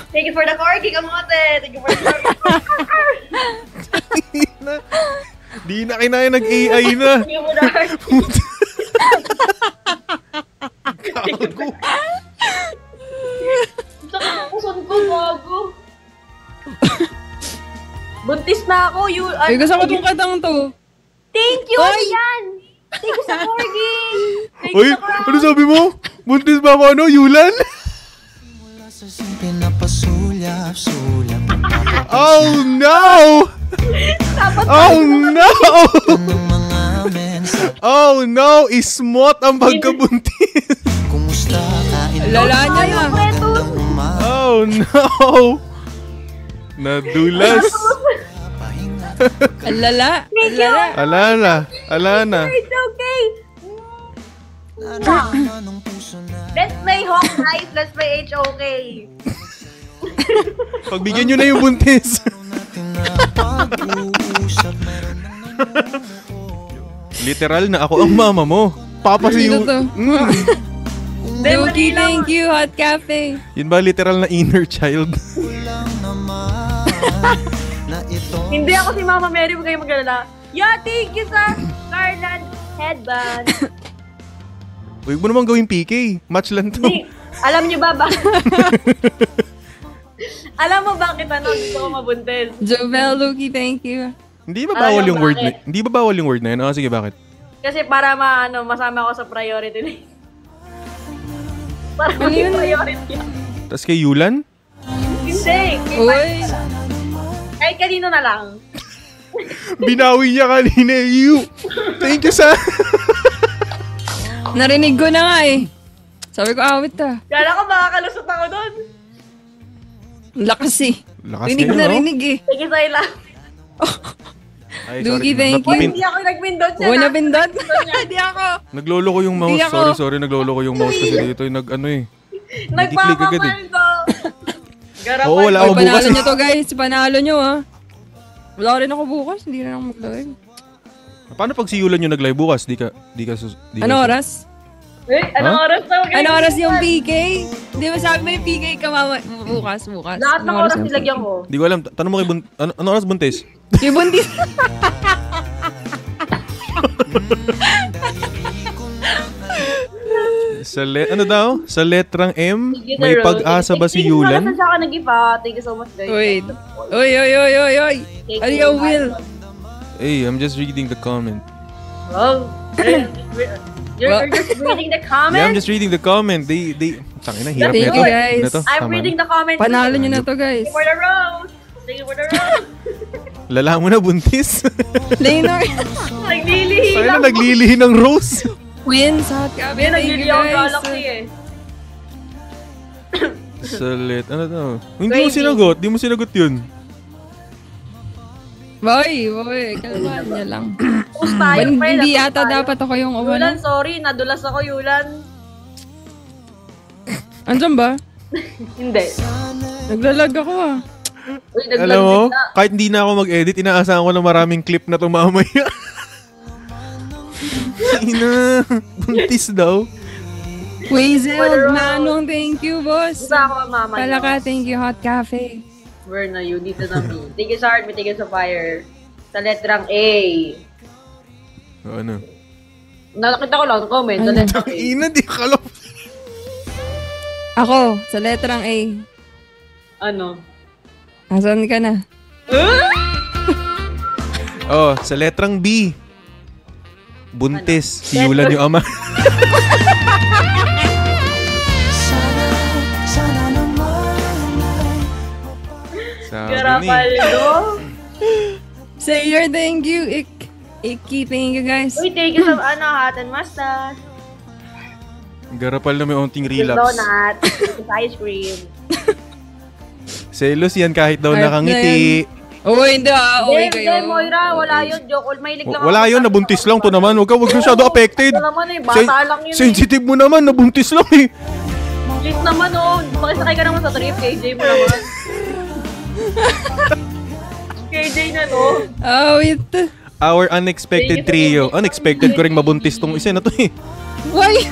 Thank you for the corgi, kamote. Thank you for the corgi. Di na kinaya nag-AI na. Thank you for the heart. Gago. Saka nakusun ko, gago. Buntis na ako. Ay, gusto ko itong katang to. Thank you, yan. Thank you sa corgi. Thank you Oy, sa corgi. ano sabi mo? Buntis ba ako ano? Yulan? Oh no! Oh no! Oh no! Ismot ang pagkabuntis! Lala niya na. Oh no! Nadulas! Alala. Thank you. Alana. It's okay. Let's play Hawk Knife. Let's play HOK. Pagbigyan nyo na yung buntis. Literal na ako ang mama mo. Papa si Sino to? Yuki, Dali lang. thank you. Hot Cafe. Yun ba literal na inner child? Hindi ako si Mama Mary. Huwag kayo mag-alala. Yeah, thank you sa Garland headband. Huwag mo naman gawing PK. Match lang to. Hindi. Alam niyo ba Alam mo bakit gusto ko mabuntis? Jovel, Luki, thank you. Hindi ba bawal Alam yung mo word na? bakit? Hindi ba bawal yung word na yun? Ah, sige, bakit? Kasi para masama ako sa priority list. Para Ano yun? priority. Tapos kay Yulan? Hindi. Uy. Kahit kanino na lang. Binawi niya kanina. You. Thank you sa... Narinig ko na nga eh. Sabi ko, awit ah. Kala ko makakalusot ako doon. Lakas eh. Lakas Rinig niya, na no? rinig eh. Sige sa ila. Ay, Lugi, sorry. thank you. Hindi ako nagpindot siya. Una pindot. Hindi ako. Naglolo ko yung mouse. Hindi ako. Sorry. Naglolo ko yung mouse kasi dito yung nag-ano eh. Nagpapamaldo. Garapan. Oo, wala Oy, ako bukas. panalo nyo to guys. Panalo nyo ah. Wala rin ako bukas. Hindi rin ako mag-live. Paano pag si Yulan yung nag-live bukas? Di ka Ano oras? Anong oras na? Ano oras yung PK? Hindi ba sabi mo yung PK ka bukas? Lahat ng Anong oras yung nilagyan PK? ko. Di ko alam. Tanong mo kay ano oras buntis? Yung buntis. Ano daw? Sa letrang M, may pag-asa ba si Yulan? Thank you sa nag-ipa. Thank you so much, guys. Uy. Uy. Thank Ano you. yung Will? Hey, I'm just reading the comment. Oh. You're just reading the Yeah, I'm comments? just reading the comment. They tangina, hirap Thank nito. you, guys. Ano to? I'm Tama reading na. the comments. Panalo nyo na to guys. Thank you for the rose. Thank you for the rose. Lala mo na buntis. Laner. Naglilihi Sa'yo lang. na naglilihi ng rose. Win sa hot cafe. Hindi, Thank you naglilihi ako guys. Galaxy eh. Salit. Ano to? Hindi mo Crazy. sinagot. Di mo sinagot yun. Boy. Kalmahan niya lang. Post tayo, friend. Hindi Post yata tayo. dapat ako yung Yulan, umano. sorry. Nadulas ako, Yulan. Andyan ba? Hindi. Naglalag ako ah. Uy, Alam mo, naglag na. kahit hindi na ako mag-edit, inaasahan ko na maraming clip na tumamaya. Ina, buntis daw. Quazel, Manong, thank you, boss. Isa ako ang mama niyo. Palaka, thank you, Hot Cafe. Where na you? Dito na me. Thank you sa heart, may thank you sa fire. Sa letrang A. Ano? Nakita ko lang comment sa letrang A. Ina, di ka alam. Ako, sa letrang A. Ano? Asan ka na? Oh, sa letrang B. Buntis. Si Yulan yung ama. Sabi ni. Garapaldo. Say your thank you, Iki, thank you guys. Uy, thank you sa hot and mustache. Garapal na may onting relapse. Donut. With ice cream. Selos yan kahit daw Heart nakangiti. Oo, hindi ah. Okay Hindi, kayo. Moira, wala yun. Joke, may lang Wala yun, nabuntis lang to naman. Huwag masyado affected. Ito naman eh, bata lang yun eh. Sensitive mo naman, nabuntis lang eh. Please naman oh, makisakay ka naman sa trip, KJ mo naman. Awit. Our unexpected trio. Unexpected ko rin mabuntis tong isa na to eh. Why?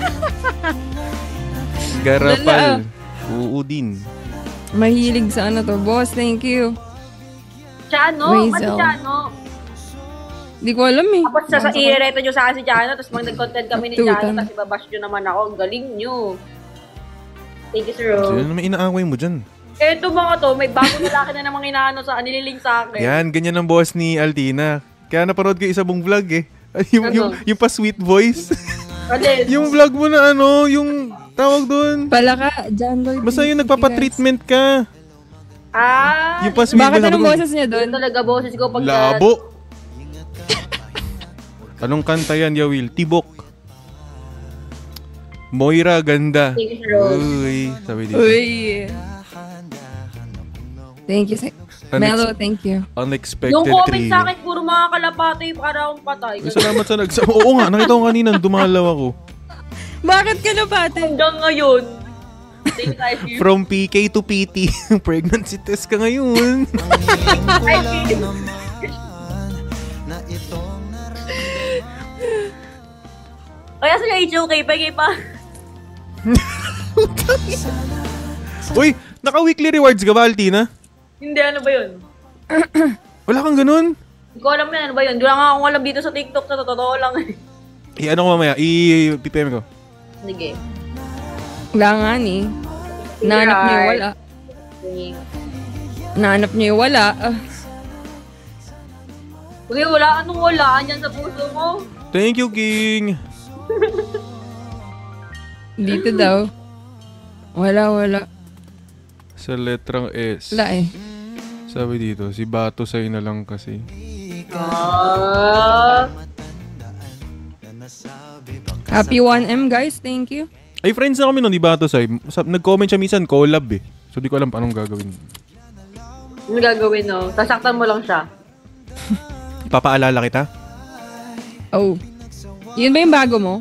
Garapal. Oo din. Mahilig sa ano to. Boss, thank you. Chano? Razel. Ano Chano? Di ko alam eh. Tapos sa i-reto nyo sa akin si Chano, tapos mag-content kami ni Chano, Tutan. tapos ibabash nyo naman ako. Ang galing nyo. Thank you, sir. Sino naman inaaway mo dyan? Eto mga to, may bagong lalaki na namang inaano sa nililing sa akin. Yan, ganyan ang boss ni Altina. Kaya napanood ko isa mong vlog eh. Ano? Yung pa sweet voice. Alin? Yung vlog mo na ano, yung tawag doon. Palaka, John Lloyd. Basta yung nagpapa-treatment ka. Ah, Yung pa sweet Bakit voice. anong boses niya doon? yun talaga boses ko pag... Labo. Anong kanta yan, Yawil? Tibok. Moira, ganda. Thank you, sir Rose. Uy, sabi dito. Uy. Thank you. Melo, thank you. Unexpected Yung comment trio. sa akin, puro mga kalapate, para akong patay. Uy, salamat sa Oo nga, nakita ko kanina, dumalaw ako. Bakit ka napate? Hanggang ngayon. Thank you. From PK to PT, pregnancy test ka ngayon. Ay, kaya sila HOK, pagay pa. Uy, naka-weekly rewards ka ba, Altina? Hindi, ano ba yun? Wala kang ganun? Hindi ko alam yan, ano ba yun? Hindi lang akong alam dito sa TikTok, sa totoo lang. Ano ko mamaya, i-PPM ko. Sige. Wala nga ni. Nahanap niyo yung wala. Nahanap niyo yung wala. Uy, wala. Anong wala? Andyan sa puso mo. Thank you, King. Dito daw. Wala. Sa letrang S. Wala eh. Sabi dito, si Bato sa'yo na lang kasi. Happy 1M guys, thank you. Ay, friends na kami nun, di Bato sa'yo. Nag-comment siya minsan, collab eh. So, di ko alam paanong gagawin. Ano gagawin, no? Sasaktan mo lang siya. Papaalala kita? Oh. Yun ba yung bago mo?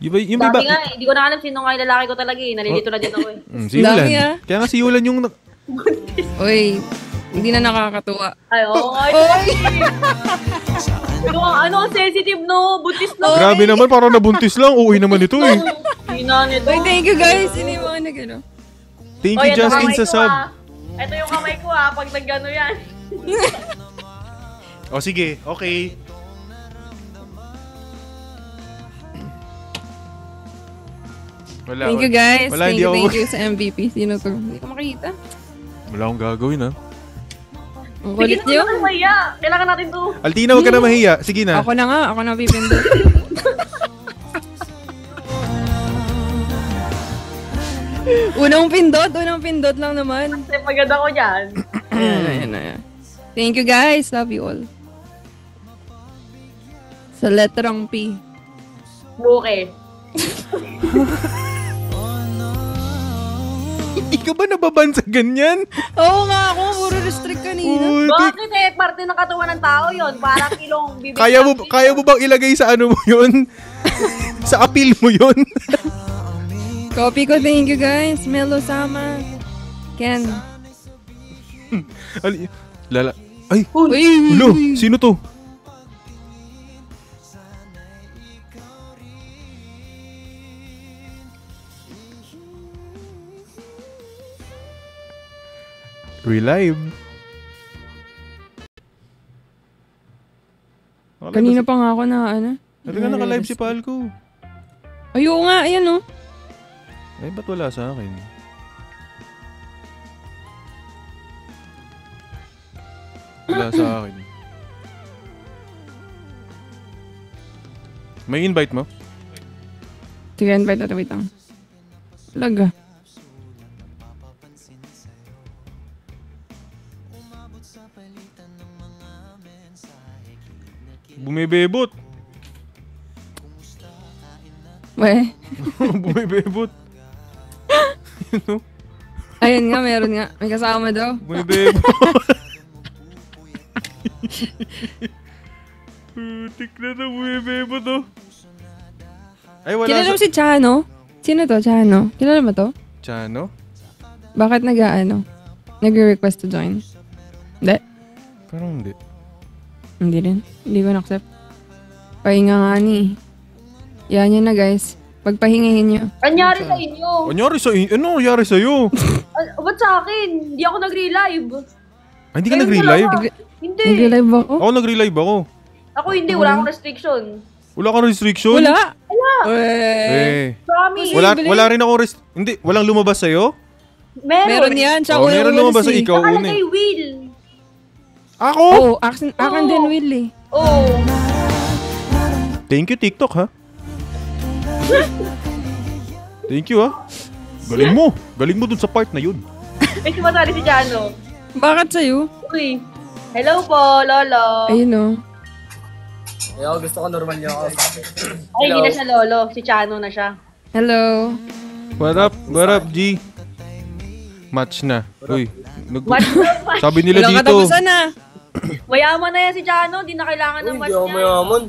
Yung ba? Dami nga eh. Hindi ko na alam sino nga yung lalaki ko talaga eh. Nalilito na din ako eh. Si Yulan. Dami, ah. Kaya nga si Yulan yung... Uy, hindi na nakakatuwa. Ay, oo nga. Ano ang sensitive, no? Buntis na. Grabe naman, parang nabuntis lang. Uwi naman ito eh. Hina nito. Uy, thank you guys. Sino yung mga nagano? Thank Oy, you, ito Justin, kamay sa ko, sub. ah. Ito yung kamay ko pag nag-ano yan. O sige, okay. Wala, Thank you guys. Wala, Thank hindi you sa MVP. Sino to? Hindi ko makita. Wala akong gagawin ha. Ang kulit nyo. Sige, maya. Kailangan natin to. Altina, huwag ka na mahiya. Sige na. Ako na nga. Ako na pipindot. Unang pindot lang naman. Kasi maganda ko dyan. Ayan. Thank you guys. Love you all. Sa letrang P. Buke. Hindi ka ba nababan sa ganyan? Oo nga ako. Puro restrict kanina. Uy, Bakit eh? Parte ng katawan ng tao yon. Parang ilong bibig. kaya mo bang ilagay sa ano mo yun? Sa appeal mo yun? Copy ko. Thank you guys. Melo Sama. Ken. Lala. Ay, Uy. ulo, sino to? Relive. Kanina pa nga ako na ano. Ano ka naka-live si Palco? Ayun nga. Ayan oh. Ay, ba't wala sa akin? Wala sa akin. May invite mo? Sige, invite natin. Wait lang. Talaga. Bumibebot. Weh. Bumibebot. Ayun nga, meron nga. May kasama daw. Bumibebot. Putik na to, bumibebot oh. Ay, wala Kilala mo si Chano? Sino to, Chano? Kilala mo to? Chano? Bakit nag-request to join? Hindi? Parang hindi. Hindi rin. Hindi ko na-accept. Pahinga nga ni. Yan yun na guys. Pagpahingahin nyo. Anyari sa inyo. Ano nangyari sa'yo? Ba't sa akin? Hindi ako nag-relive. Hindi ka nag-relive? Hindi. Nag-live ako? Ako nag-relive ako. Ako hindi. Wala akong restriction. Wala kang restriction? Wala. Promise. Wala rin ako Hindi, walang lumabas sa'yo? Meron yan. Siya Meron lumabas sa ikaw una Nakalagay Will. Ako? Oo, akin din Will eh. Oo. Thank you, TikTok, ha? Thank you, ha? Galing mo. Galing mo dun sa part na yun. May sumasali si Jano. Bakit sa'yo? Uy. Hello po, Lolo. Ayun o. Ayaw, gusto ko normal niya ako. Ay, hindi na siya Lolo. Si Chano na siya. Hello. What up? What up, G? Match na. Uy. Match na. Sabi nila Walang dito. katapusan na. Mayaman na yan si Chano. Di na kailangan ng match Hindi ako niya. mayaman.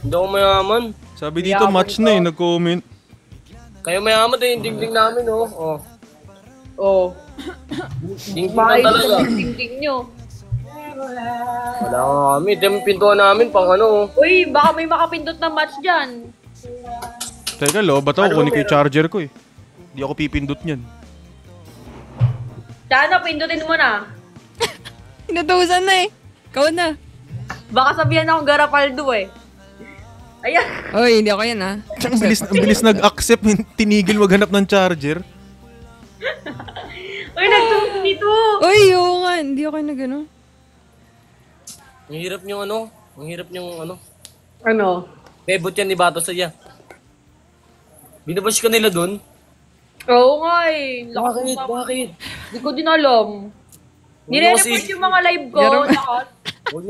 Hindi ako mayaman. Sabi dito, match na eh. Nag-comment. Kayo mayaman din yung dingding namin, oh. Oh. Oo. Dingding Bakit lang talaga. yung tingting nyo? Wala nga kami. Ito yung pintuan namin pang ano. Uy, baka may makapindot na match dyan. Teka, lo, ba't ako kunin ko yung charger ko eh. Hindi ako pipindot niyan. Chano, pindutin mo na. Inutusan na eh. Ikaw na. Baka sabihan akong Garapaldo eh. Ayan. Oy, hindi ako yan ha. Ang bilis nag-accept. Tinigil maghanap ng charger. Uy, nagtulog dito. Uy, oo nga. Hindi ako yung nag-ano. Ang hirap niyong ano. Ang hirap niyong ano. Ano? Bebot yan ni Bato Saya. Binabash ka nila dun? Oo nga eh. Lakas Bakit? mo- Bakit? Hindi ko din alam. Nire-report yung mga live ko. Lakas. Huwag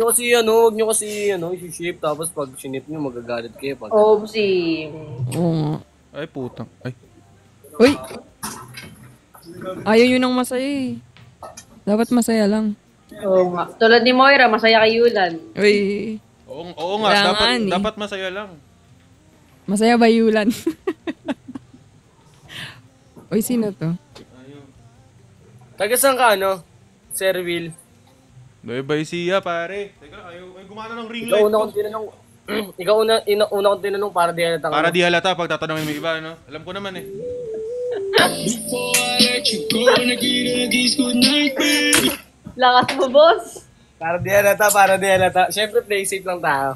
niyo kasi isi-ship tapos pag sinip niyo magagalit kayo pag Obsi. Oo nga. Ay, putang. Ay. Uy. Ayaw yun ang masaya eh. Dapat masaya lang. Oo nga. Tulad ni Moira, masaya kay Yulan. Uy. Oo nga, Kailangan eh. dapat masaya lang. Masaya ba Yulan? Uy, sino to? Taga saan ka ano? Sir Will. Bye-bye siya, pare. Teka, ayaw gumana ng ring Ikaw light una ko. kong tinanong. Ikaw una kong tinanong para di halata. Para di halata pag tatanungin mo iba, no? Alam ko naman eh. Lakas mo, boss. Para di halata. Siyempre play safe lang tayo.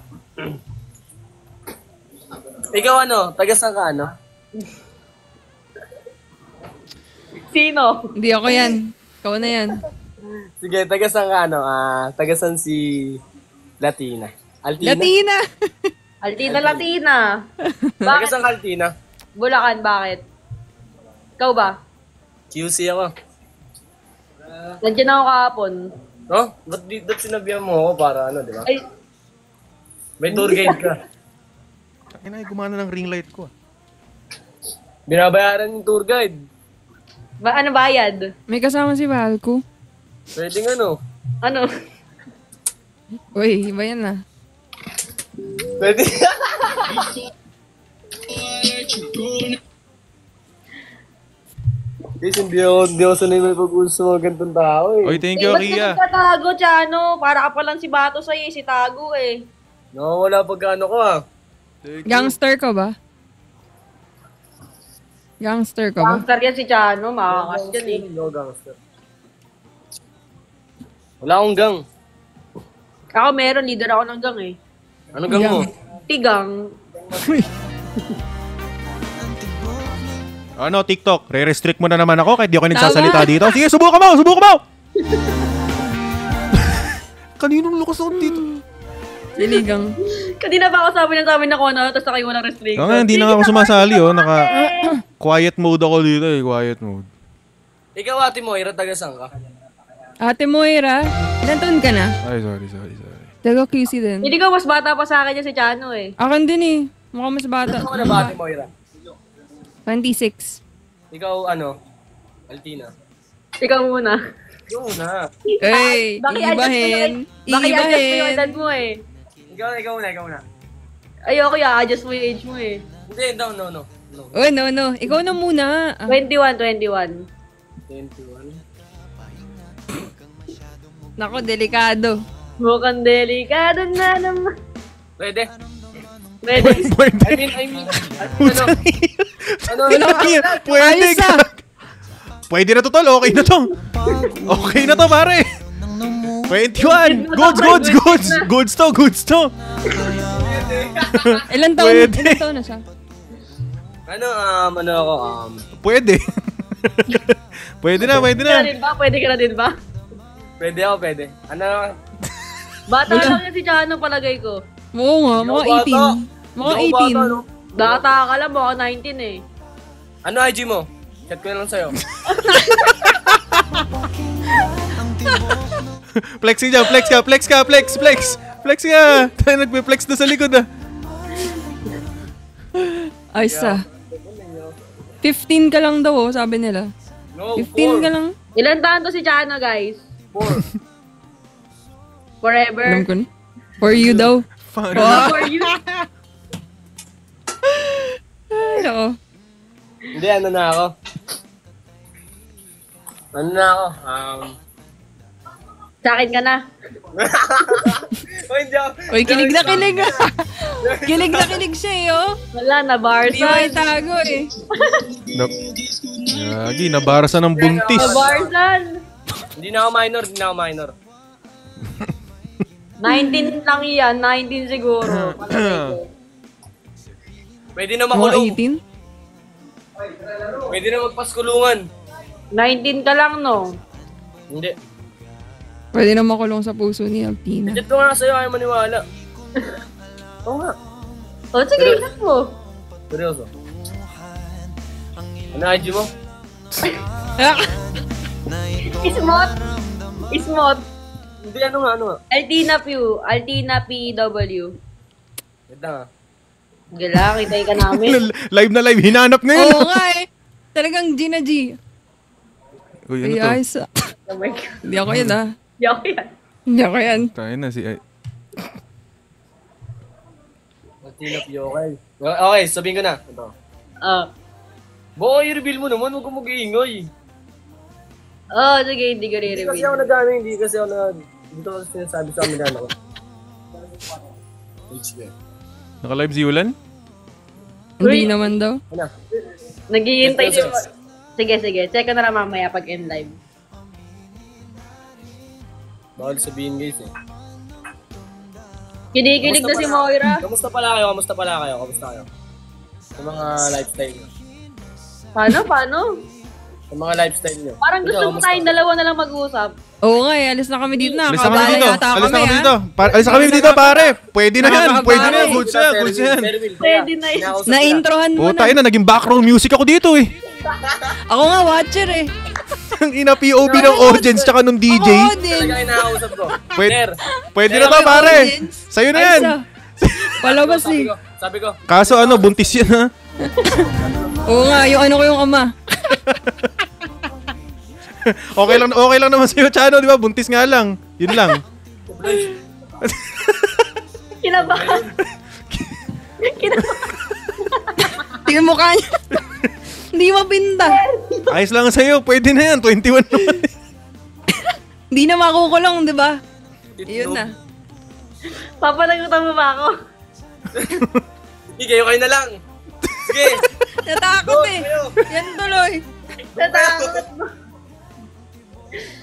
Ikaw ano? Taga saan ka ano? Sino? Hindi ako yan. Ikaw na yan. Sige, taga saan ka ano? Taga saan si Latina? Altina? Latina! Altina Latina. Taga Bakit? saan ka Altina? Bulacan, bakit? Ikaw ba? QC ako. Nandiyan ako kahapon. No? Ba't sinabihan mo ako para ano, di ba? Ay, May tour guide ka. Ay, gumana ng ring light ko. Binabayaran yung tour guide. ano bayad? May kasama si Valco. Pwedeng ano? Ano? Uy, iba yan ah. Pwede. Guys, hindi ako sanay may pag-uso sa mga gantong tao eh. Oy, thank you, Ba't Kia. ka Tago, Chano? Para ka palang si Bato sa'yo, si Tago eh. No, wala pagkano ko ah. Gangster ka ba? Gangster ka ba? Gangster yan si Chano, makakas yan eh. No gangster. Wala akong gang. Ako meron, leader ako ng gang eh. Ano gang mo? Tigang. Ano, TikTok? Re-restrict mo na naman ako kahit di ako nagsasalita dito. Sige, subukan mo! Kaninong lukas ako dito? Siligang. Kanina ba ako sabi ng sabi na ko ano, tapos nakayo walang restriction. Hindi na nga ako sumasali, oh. Quiet mode ako dito, eh. Quiet mode. Ikaw ate mo, taga saan ka? Ate Moira, ilan taon ka na? Ay, sorry. Taga QC din. Hindi ka mas bata pa sa akin yan si Chano eh. Akin din eh. Mukhang mas bata. Ano ba ate Moira? 26. Ikaw ano? Altina. Ikaw muna. Ikaw na. Hey, iibahin. Baki-adjust mo yung edad mo eh. Ikaw na. Ayoko i-adjust mo yung age mo eh. Hindi, no. Uy, no. Ikaw na muna. 21. 21. Nako, delikado. Mukhang delikado na naman. Pwede. Pwede. I mean, ano? Pwede ka. Pwede na to, tol. Okay na to. Okay na to, pare. 21. Goods to. Ilan taon na siya? Ano ako, Pwede. Pwede na. Pwede ka na din ba? Pwede. Ano? Bata lang yan si Chano, palagay ko. Oo nga, mga 18. Mga 18. Bata ka lang, mga 19 eh. Ano IG mo? Chat ko na lang sa'yo. Flex ka. Flex ka. Tayo nagpe-flex na sa likod ah. Ayos ah. 15 ka lang daw, sabi nila. No, 15 ka lang. Ilan taon to si Chano, guys? 4. Forever. Alam ko na. For you daw. For you. Ay, nako. Hindi, ano na ako? Sa akin ka na. Hindi ako. Uy, kilig na kilig. Kilig na kilig siya eh, oh. Wala, nabarsan. Hindi mo itago eh. Yagi, nabarasa ng buntis. Nabarsan. Hindi na ako minor. 19 lang yan, 19 siguro. Pwede na Mga makulong. 18? Pwede na magpaskulungan. 19 ka lang, no? Hindi. Pwede na makulong sa puso ni Altina. Chat ko nga sa'yo, ayaw maniwala. Oo nga. O, sige, ikat mo. Seryoso. Ano IG mo? Ismot. Hindi, ano nga. Altina PW. Wait lang ah. Gala, kitay ka namin. Live na live, hinanap ngayon. Oo nga eh. Talagang Gina G. Uy, Ay, ano to? ayos ah. Oh my God. Hindi ako yan ah. Yoko yan. Hindi ako yan. Tayo na si... Okay. Okay, sabihin ko na. Ito. Baka i-reveal mo naman, huwag kong mag-iingay. Sige, hindi ko Hindi kasi re-reveal. ako hindi kasi ako dito kasi sinasabi sa amin na ako. Naka-live si Yulan? Hindi naman daw. Ano? Naghihintay si Sige. Check ko na lang mamaya pag end live. Bawal sabihin guys eh. Kinikilig na si Moira. Kamusta pala kayo? Kamusta kayo? Sa mga lifestyle nyo. Paano? Sa mga lifestyle nyo. Parang gusto mo tayong dalawa na lang mag-uusap. Oo nga eh. Alis na kami dito na. Alis na kami Kabala dito. yata Alis na kami dito, pare. Pwede na yan. Nakakabali. Pwede na yan. Goods yan. Pwede na yun. Na-introhan mo Puta, na. naging background music ako dito eh. Ako nga watcher eh. Ang ina POV ng audience tsaka nung DJ. Oo din. Talaga kinakausap ko. Pwede na to, pare. Sa'yo na yan. Palabas eh. Sabi ko. Kaso buntis yan ha. Oo nga, yung ano ko yung ama. Okay lang naman sa'yo, Chano, di ba? Buntis nga lang. Yun lang. Kinabahan. Tingnan mukha niya. Hindi mapinta. Ayos lang sa'yo. Pwede na yan. 21 naman. Hindi na makukulong, di ba? Yun na. Papanagutan mo ba ako? Sige, kayo na lang. Sige. Natakot eh. Yan tuloy. Natakot mo.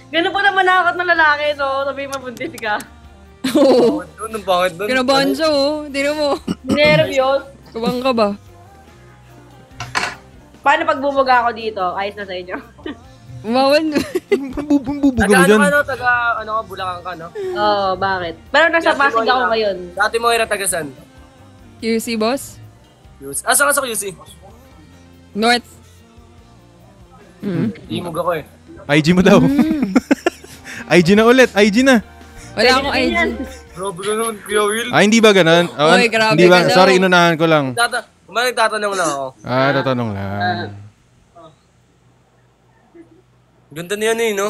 Ganun po naman nakakot na lalaki, no? Sabi mabuntis ka. Oo. Anong bakit doon? Kinabahan siya oh. Tingnan mo. Nervyos. Kabang ka ba? Paano pag bumuga ako dito? Ayos na sa inyo. Bawal. Bubuga mo dyan. Bulacan ka, no? Oo, bakit? Pero nasa Pasig ako ngayon. Dati mo ira tagasan. QC boss? Saan ka sa QC? North. Imog ako eh. IG mo daw. IG na ulit. IG na. Wala akong IG. Grabe ka naman, Kuya Will. Hindi ba ganun? Oy, grabe Hindi ba? ka daw. Sorry, inunahan ko lang. Nagtatanong lang ako. Tatanong lang. Ganda niya eh, no?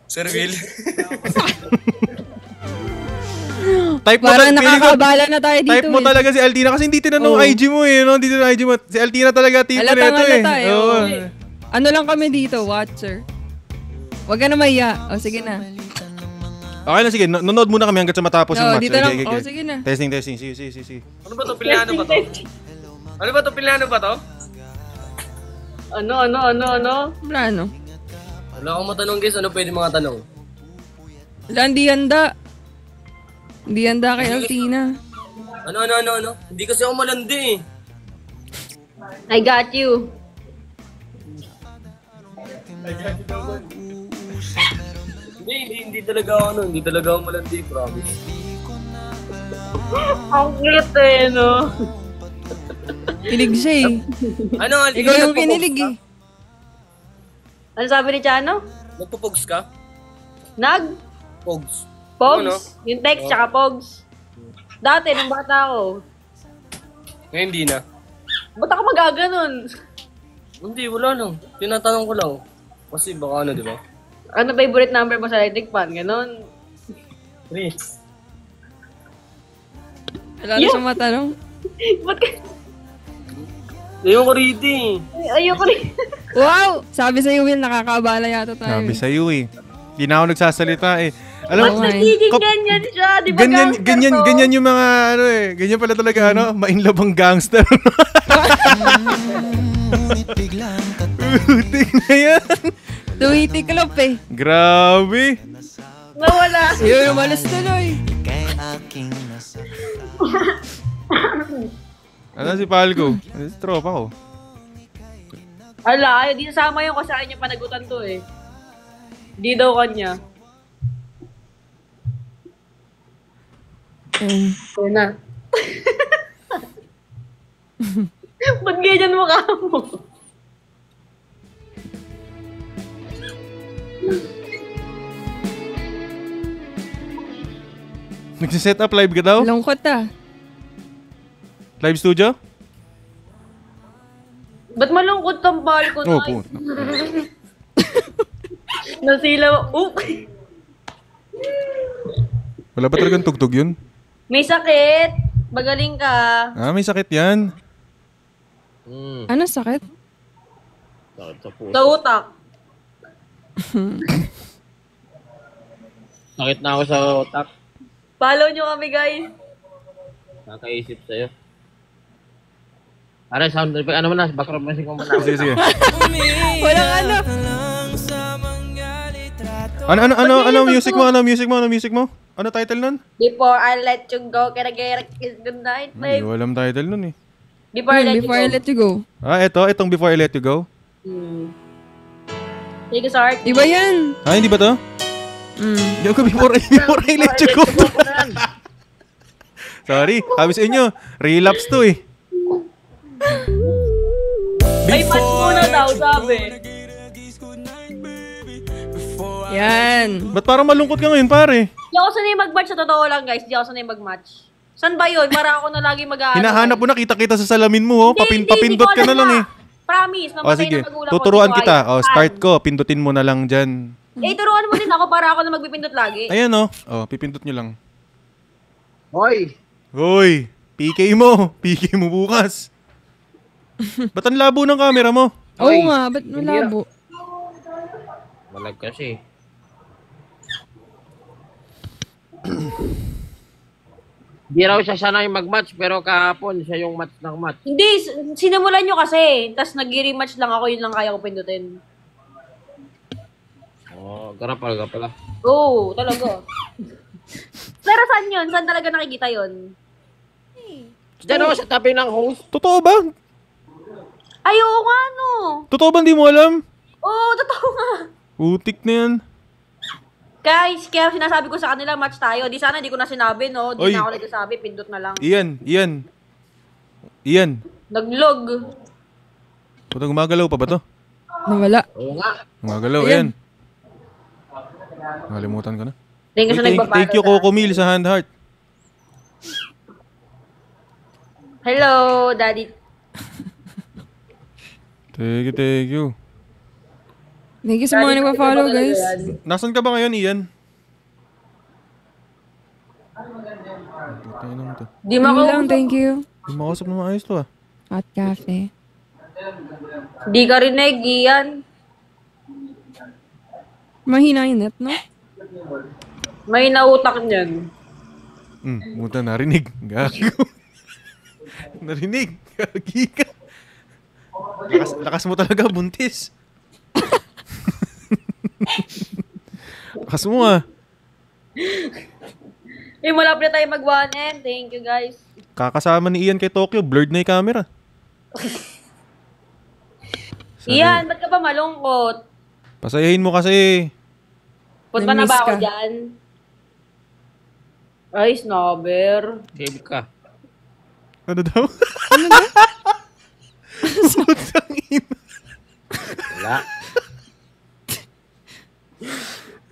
Sir Will. Type mo Parang feeling ko, nakakabala na tayo dito type mo eh. talaga si Altina kasi hindi tinanong Oo. IG mo eh. No? Hindi tinanong IG mo. Si Altina talaga tipo Halatang nito eh. halata eh, Oo. oo. Ano lang kami dito, watcher. Huwag ka na mahiya. O, sige na. Okay na, sige. Nanonood muna kami hanggang sa matapos yung match. Dito lang. Okay. Sige na. Testing. Sige. Ano ba to? Pilano ba to? Ano ba to? Pilano ba to? Ano? Wala, ano? Wala akong matanong guys. Ano pwede mga tanong? Wala, hindi handa. Hindi handa kay Altina. Ano? Hindi kasi ako malandi eh. I got you. Hindi talaga ako Hindi talaga ako malandi, promise. Ang cute eh, no? Kilig siya eh. Ano? Ikaw yung kinilig eh. Ano sabi ni Chano? Nagpo-pogs ka? Pogs? Ano? Yung text tsaka pogs. Dati, nung bata ako. Ngayon hindi na. Ba't ako magaganon? Hindi, wala lang. Tinatanong ko lang. Kasi baka di ba? Ano favorite number mo sa electric fan? Ganon? 3. Wala na siyang matanong. Ba't ka? Ayun ko rito eh. Ayoko rin. Wow! Sabi sa'yo, Will, nakakaabala yata tayo. Sabi sa'yo eh. Hindi na ako nagsasalita eh. Alam mo, Nagiging ganyan siya, di ba ganyan yung mga ano eh. Ganyan pala talaga mainlove ang gangster. Utik na yan. Tuwitiklop eh. Grabe. Nawala. Yun, umalis tuloy. Ano si Palco? Ano si tropa ko? Ala, di nasama yung kasi akin yung panagutan to eh. Di daw kanya. Ito na. Ba't ganyan mukha mo? Nagsiset up live ka daw? Lungkot ah. Live studio? Ba't malungkot ang bal ko na? Oo. Nasilaw. Wala ba talagang tugtog yun? May sakit. Magaling ka. May sakit yan. Ano sakit? Sa utak. Sakit na ako sa utak. Follow nyo kami, guys. Nakaisip sa'yo. Para sound effect, ano mo na, background music mo muna. Sige. Walang ano. Ano music mo? Ano title nun? Before I let you go, can I get a kiss goodnight, Hindi babe? walang title nun eh. Before I let you go. Itong Before I Let You Go. Thank you, Sark. Iba yan. Hindi ba to? Hindi ako Before I Let You Go. Sorry, sabi sa inyo, relapse to eh. Ay, match muna daw, sabi. Yan. Ba't parang malungkot ka ngayon, pare? Di ako sanay mag-match, sa totoo lang, guys. Di ako sanay mag-match. Saan ba yun? Para ako na lagi mag-aano. Hinahanap mo na, kita-kita sa salamin mo, papindot ka na lang eh. Promise, mamatay Sige, na magulang ko. tuturuan Di ko kita. ayaw. Start ko, pindutin mo na lang dyan. Turuan mo din ako para ako na magpipindot lagi. Ayan pipindot nyo lang. Hoy, PK mo bukas. Ba't ang labo ng camera mo? Oo nga, ba't malabo? malag kasi. Di raw siya sanay mag-match pero kahapon siya yung match ng match. Hindi, sinimulan nyo kasi. Tapos nag-rematch lang ako, yun lang kaya ko pindutin. Ganun pala. Oo, talaga. Pero saan yun? Saan talaga nakikita yun? Diyan ako sa tabi ng host. Totoo ba? Ay, oo nga, no. Totoo ba hindi mo alam? Oo, totoo nga. Utik na yan. Guys, kaya sinasabi ko sa kanila, match tayo. Di sana, di ko na sinabi, no? Di Oy. na ako nagsasabi, pindot na lang. Iyan. Naglog. Puta, gumagalaw pa ba to? Nawala. Oo nga. Gumagalaw, Ayan. ayan. Nakalimutan ka na. Thank you sa nagpapalo. Thank you, Coco Mil, sa hand heart. Hello, Daddy. Thank you. Thank you sa mga nagpa-follow, guys. Nasaan ka ba ngayon, Ian? Di Ano mo lang, thank you. Hindi makausap na maayos to ah. Hot cafe. Di ka rinig, Ian. Mahina yung net, no? May nautak niyan. Muta narinig. Gago. Narinig. Gagi ka. Lakas mo talaga, buntis. Lakas mo ah. Malapit na tayo mag-1M. Thank you, guys. Kakasama ni Ian kay Tokyo, blurred na yung camera. Ian, ba't ka ba malungkot? Pasayahin mo kasi. Punta na Namiss ba ako ka. dyan? Ay, snobber. Game ka. Ano daw? Ano na? Putang ina. Wala.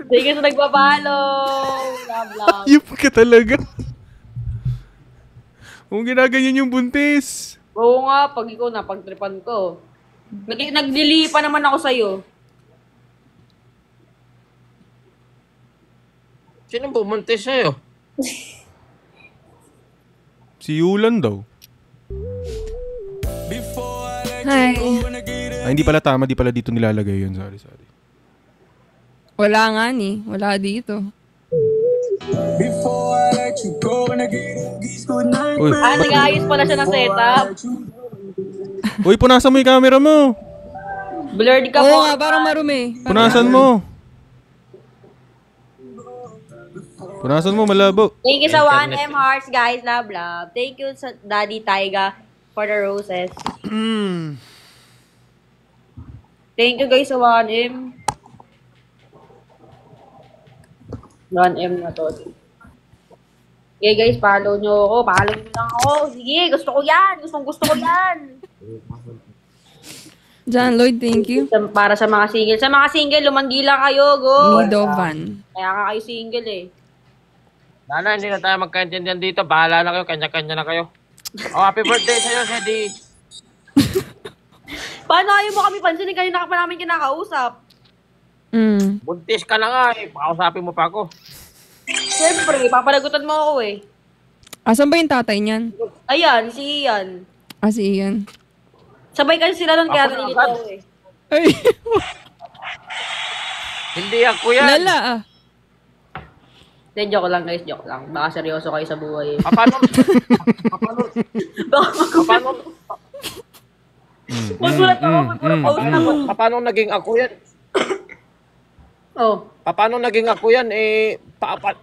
Thank you sa nagpapalo. Love, love. Yup ka talaga. Kung ginaganyan yung buntis. Oo nga, pag ikaw napagtripan ko. Naglilipa naman ako sa'yo. Sino bumuntis sa'yo? Si Yulan daw. Hi. Hindi pala tama, di pala dito nilalagay yun. Sorry. Wala nga ni. Wala dito. Uy, Nag-aayos pala siya ng setup. uy, punasan mo yung camera mo. Blurred ka Oo po. nga, parang marumi. Punasan mo. Punasan mo, malabo. Thank you sa 1M hearts, guys. Love, love. Thank you sa Daddy Taiga for the roses. Thank you, guys, sa 1M. 1M na to. Okay, guys, follow nyo ako. Follow nyo lang ako. Sige, gusto ko yan. Gusto ko yan. John Lloyd, thank you. Para sa mga single. Sa mga single, lumanggi lang kayo. Go. Nidovan. Kaya ka kayo single eh. Sana hindi na tayo magkaintindihan dito. Bahala na kayo. Kanya-kanya na kayo. Oh, happy birthday sa'yo, Sedi. Paano ayaw mo kami pansinin? Kanina ka pa namin kinakausap. Buntis ka na nga eh. Pakausapin mo pa ako. Siyempre, papalagutan mo ako eh. Asan ba yung tatay niyan? Ayan, si Ian. Si Ian. Sabay kasi sila nun kaya nalilito ako eh. Ay, Hindi ako yan. lala ah. Hindi, joke lang guys, joke lang. Baka seryoso kayo sa buhay eh. Paano? Magsulat ako, mag-post ako. Paano naging ako yan? Oh, Paano naging ako yan? Eh,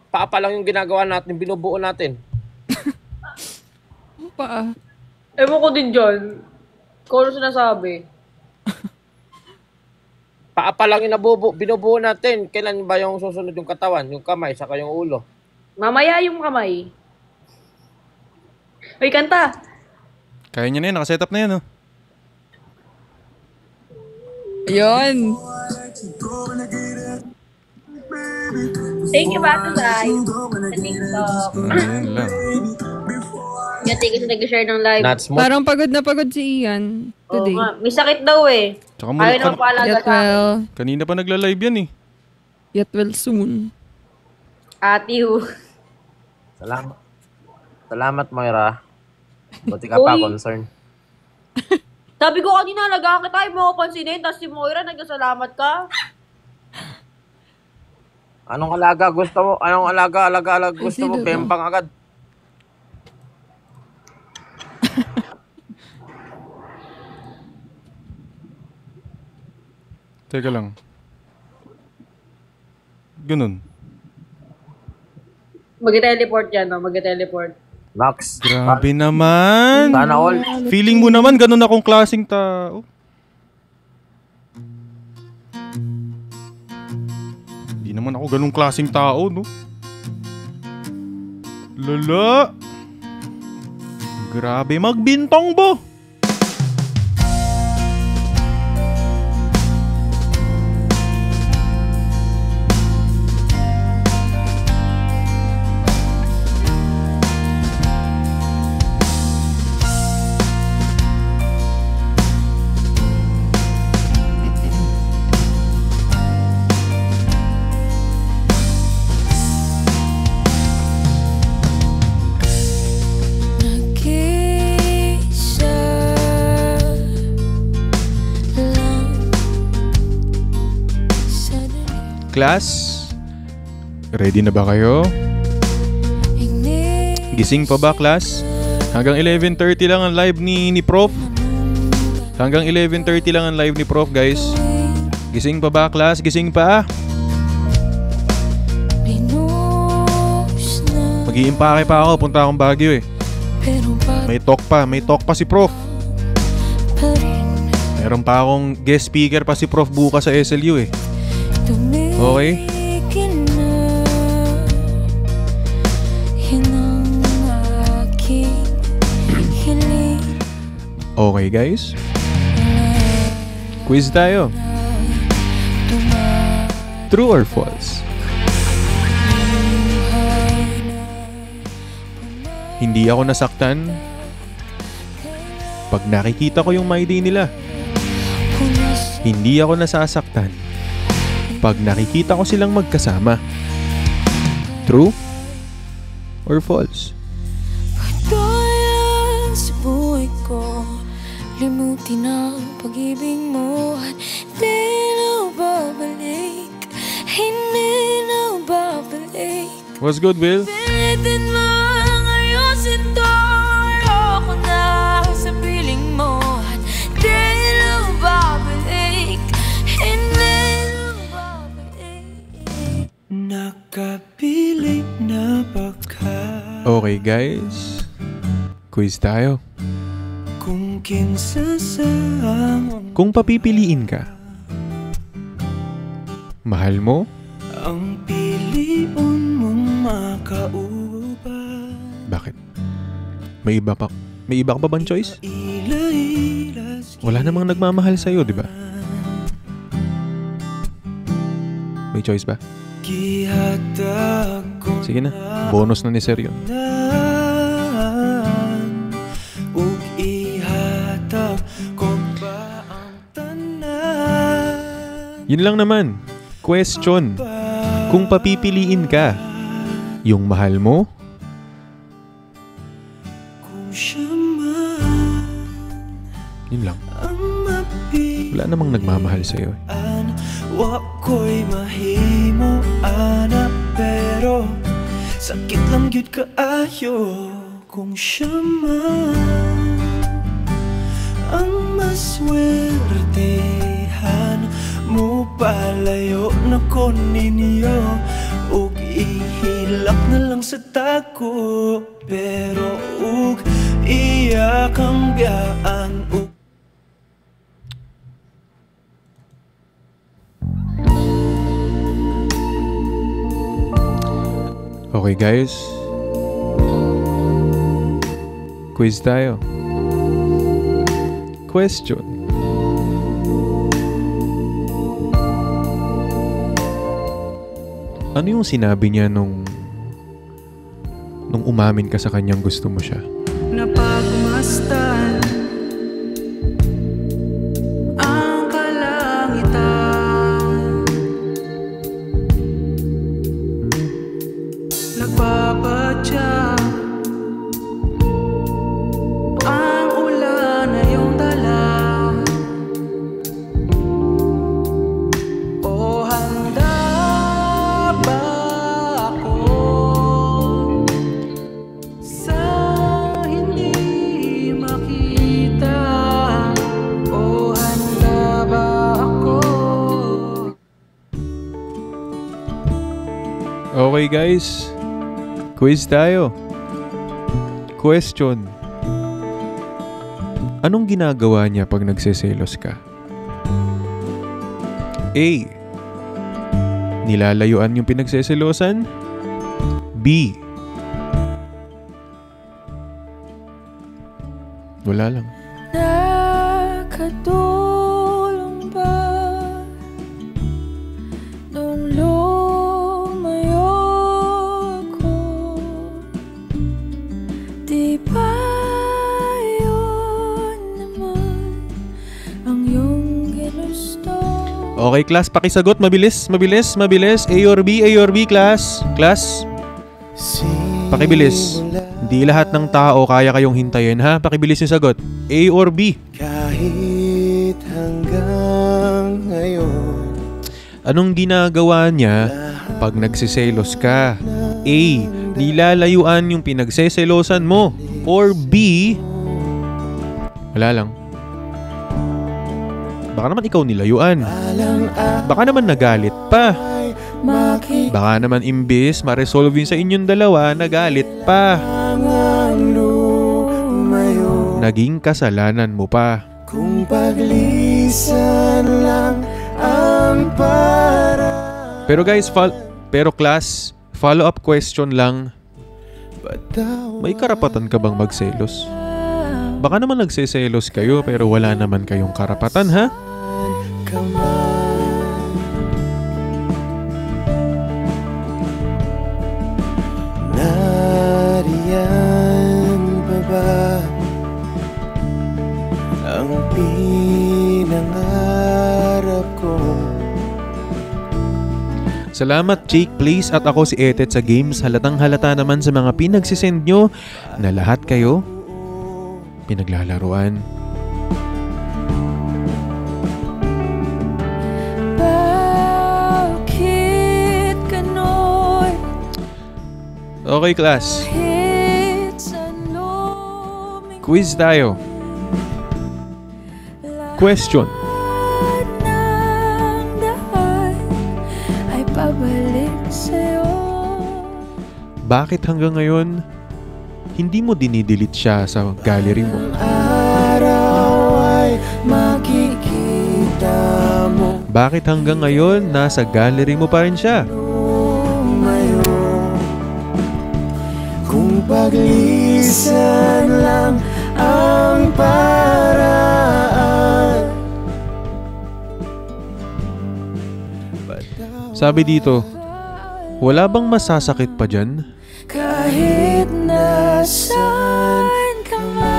paapa lang yung ginagawa natin. Binubuo natin. Pa. ewan ko din dyan. Kung ano sinasabi. Paapa lang yung binubuo natin. Kailan ba yung susunod yung katawan? Yung kamay, saka yung ulo. Mamaya yung kamay. Uy, kanta. Kaya niya na yan, nakasetup na yan, oh. Ayun. Thank you, Bato Live. Sa TikTok. Ayan lang. Yan, thank you sa nag-share ng live. Not smooth. Parang pagod na pagod si Ian Oo today. nga. May sakit daw eh. Tsaka Ayaw naman paalaga Get sa akin. well. kanina pa nagla-live yan, eh. Get well soon. Atiw. Salamat, Moira. Buti ka pa, Uy. concern. Sabi ko kanina, alagaan kita, hindi mo ako pansinin. Tapos si Moira, nagkasalamat ka. Anong alaga gusto mo? Anong alaga gusto mo? Sino to? Bempang agad. Teka lang. Ganun. Mag-teleport yan, no? Mag-teleport. Max. Grabe naman. Sana all. Feeling mo naman, ganun akong klaseng tao. Hindi naman ako ganung klaseng tao, no? Lala. Grabe magbintong bo. Nag-isa lang sa dilim. Class, Ready na ba kayo? Gising pa ba, class? Hanggang 11:30 lang ang live ni Prof. Hanggang 11:30 lang ang live ni Prof, guys. Gising pa ba, class? Gising pa? Mag-iimpake pa ako. Punta akong Baguio eh. May talk pa si Prof. Meron pa akong guest speaker pa si Prof bukas sa SLU eh. Okay? Okay guys? Quiz tayo. True or false? Hindi ako nasaktan pag nakikita ko yung my day nila. Hindi ako nasasaktan pag nakikita ko silang magkasama. True or false? Pagdayan sa buhay ko, limutin ang pag-ibig mo at di na babalik, hindi na babalik. What's good, Will? Pilitin mo ngayon ito, ayoko na sa piling mo at di na babalik, hindi na babalik. Nakapiling na baka Okay guys, quiz tayo. kung kinsa sa among Kung papipiliin ka, mahal mo ang piliun mong makauban. Bakit? May iba ka pa bang choice? Ila-ilas Wala namang nagmamahal sa'yo, di ba? May choice ba? gihatag ko Sige na, bonus na ni Sir yun. ug ihatag ko ba ang tanan. Yun lang naman. Question. Kung papipiliin ka, yung mahal mo, Kung siya man yun lang. ang mapili Wala namang nagmamahal sa'yo. wa ko'y mahimo ana, pero sakit lang gyud kaayo kung siya man ang maswertehan mo. Palayo na ko ninyo ug ihilak na lang sa tako, pero ug iya kang biyaan ug Okay guys, quiz tayo. Question. Ano yung sinabi niya nung umamin ka sa kanyang gusto mo siya? napagmasdan ang kalangitan, nagpapadya ang ulan na iyong dala. O handa ba ako sa hindi makita? O handa ba ako? Okay guys, quiz tayo. Question. Anong ginagawa niya pag nagseselos ka? A. Nilalayuan yung pinagseselosan? B. Wala lang. Nakatulong ba nung lumayo ko? Di ba yun naman ang iyong ginusto? Okay class, pakisagot. Mabilis. A or B, class. Class, pakibilis. Hindi lahat ng tao kaya kayong hintayin, ha? Pakibilis yung sagot. A or B? Kahit hanggang ngayon Anong ginagawa niya Pag nagsiselos ka, A. Nilalayuan yung pinagseselosan mo. Or B. Wala lang. Baka naman ikaw nilayuan. Baka naman nagalit pa. Baka naman imbis ma-resolve yun sa inyong dalawa, nagalit pa. Naging kasalanan mo pa. Kung paglisan lang ang para. Pero guys, class, follow-up question lang. May karapatan ka bang magselos? Baka naman nagseselos kayo pero wala naman kayong karapatan, ha? Nariyan pa ba ang pinangarap ko? Salamat Jake Please at ako si Etet sa games. Halatang halata naman sa mga pinagsisend nyo na lahat kayo pinaglalaruan. Bakit ganon? Okay class, quiz tayo. Question: bakit hanggang ngayon hindi mo dinidelete siya sa gallery mo? Bakit hanggang ngayon nasa gallery mo pa rin siya? Kung paglisan lang ang paraan. Sabi dito, wala bang masasakit pa dyan? Kahit nasaan ka man.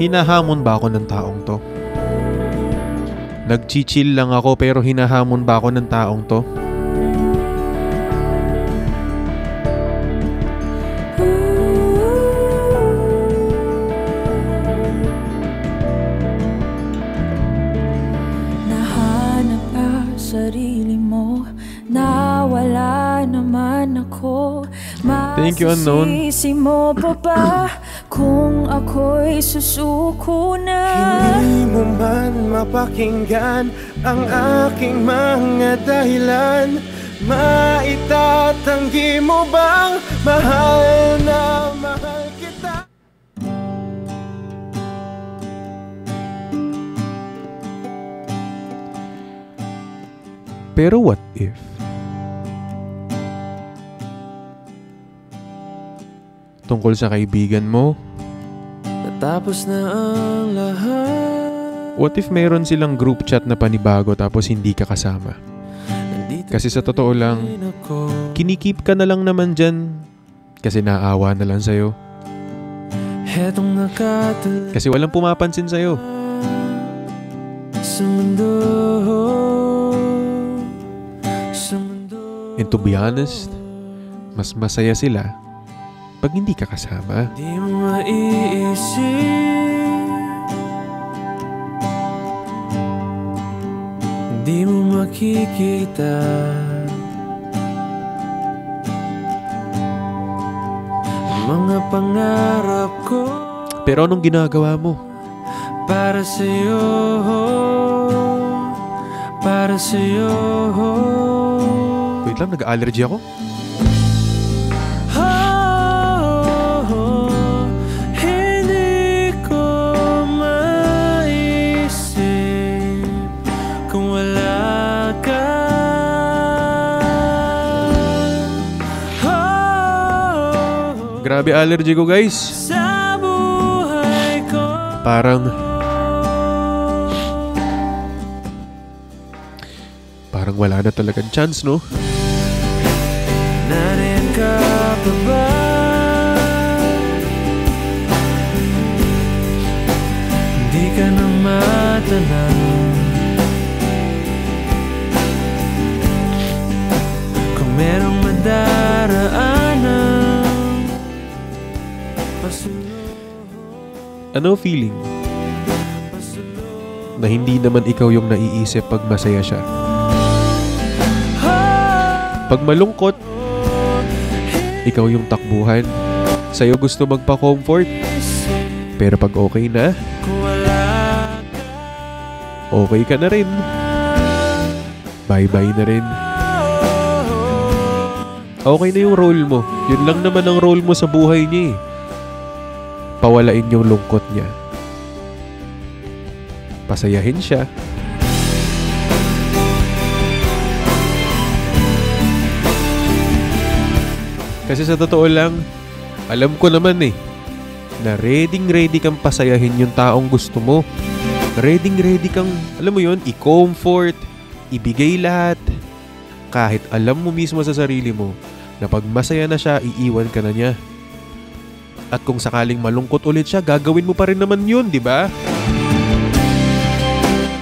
Hinahamon ba ako ng taong to? Nagchichill lang ako pero hinahamon ba ako ng taong to? Sarili mo, nawala naman ako. Thank you, unknown. Masisisi mo pa ba kung ako'y susuko na? Hindi mo man mapakinggan ang aking mga dahilan. Maitatanggi mo bang mahal na mahal kita? Pero what if tungkol sa kaibigan mo, natapos na ang lahat? what if meron silang group chat na panibago tapos hindi ka kasama? Kasi sa totoo lang, kinikip ka na lang naman dyan kasi naawa na lang sa'yo. Kasi walang pumapansin sa'yo. And to be honest, mas masaya sila pag hindi ka kasama. Di mo maiisip, di mo makikita mga pangarap ko. Pero anong ginagawa mo? Para sa'yo, para sa'yo. Wait lang, nag-allergy ako. Hindi ko maisip kung wala ka. Grabe allergy ko, guys. Sa buhay ko. Parang wala na talagang chance, no? Nariyan ka pa ba? Hindi ka na matanaw. Kung merong madaraanan, Ano feeling? na hindi naman ikaw yung naiisip pag masaya siya. Pag malungkot, ikaw yung takbuhan. Sa'yo gusto magpa-comfort. Pero pag okay na, okay ka na rin. Bye-bye na rin. Okay na yung role mo. Yun lang naman ang role mo sa buhay niya eh. Pawalain yung lungkot niya. Pasayahin siya. Kasi sa totoo lang, alam ko naman eh, na ready kang pasayahin yung taong gusto mo. Ready kang, alam mo yun, i-comfort, ibigay lahat. Kahit alam mo mismo sa sarili mo na pag masaya na siya, iiwan ka na niya. At kung sakaling malungkot ulit siya, gagawin mo pa rin naman yun, di ba?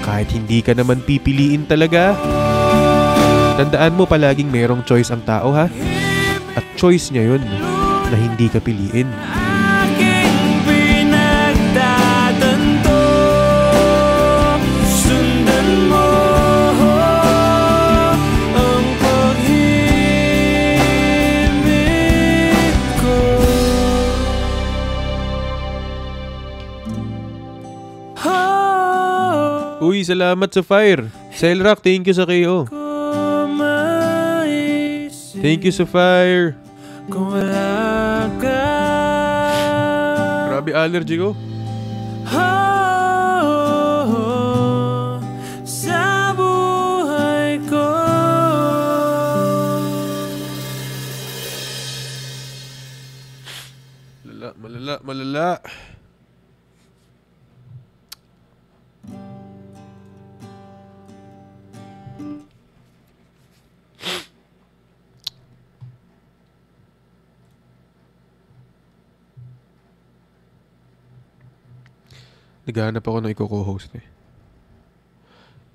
Kahit hindi ka naman pipiliin talaga. Tandaan mo palaging merong choice ang tao ha. At choice niya yun na hindi ka piliin. Uy, salamat sa fire. Selrock, thank you sa KO. Thank you sa fire. Grabe allergy ko. Sa buhay ko. Malala. Naghahanap ako ng i-co-host eh.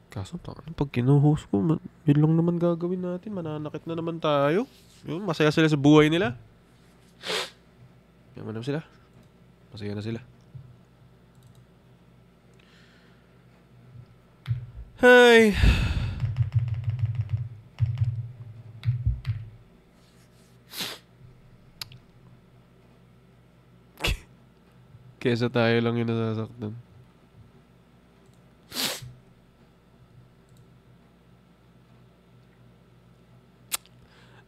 Kaso pag kino-host ko, yun lang naman gagawin natin. Mananakit na naman tayo. Yun, masaya sila sa buhay nila. Yaman naman sila. Masaya na sila. Hi! Kesa tayo lang yung nasasaktan.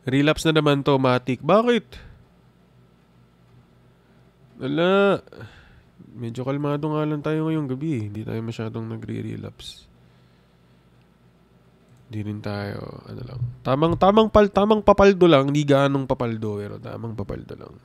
Relapse na naman to, Matic. Bakit? Wala. Medyo kalmado nga lang tayo ngayong gabi. Hindi tayo masyadong nagre-relapse. Hindi rin tayo, ano lang. Tamang papaldo lang. Hindi ganong papaldo, pero tamang papaldo lang.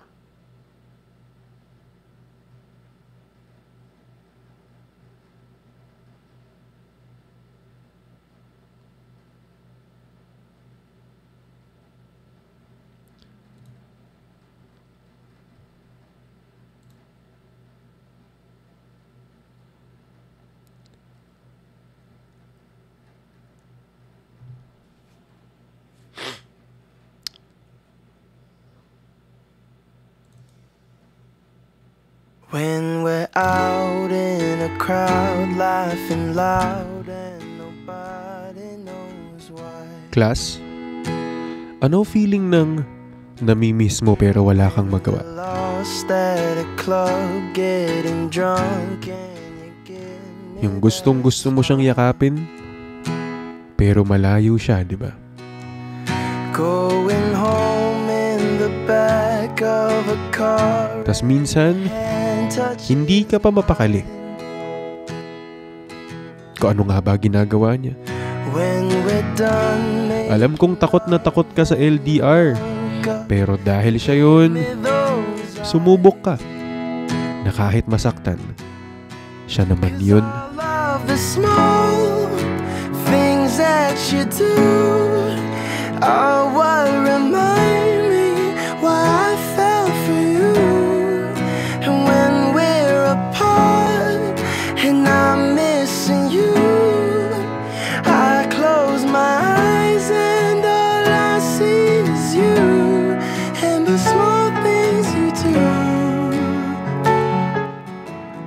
When we're out in a crowd, laughing loud and nobody knows why. Class, ano feeling ng namimiss mo pero wala kang magawa? Lost at a club, getting drunk and you get me. Yung gustong gusto mo siyang yakapin pero malayo siya, di ba? Going home in the back of a car. Tas minsan, hindi ka pa mapakali. Kung ano nga ba ginagawa niya? Alam kong takot na takot ka sa LDR. Pero dahil siya yun, sumubok ka. Na kahit masaktan, siya naman yun. The small things that you do are what remind me why I fell for you. And when we're apart and I'm missing you, I close my eyes and all I see is you and the small things you do.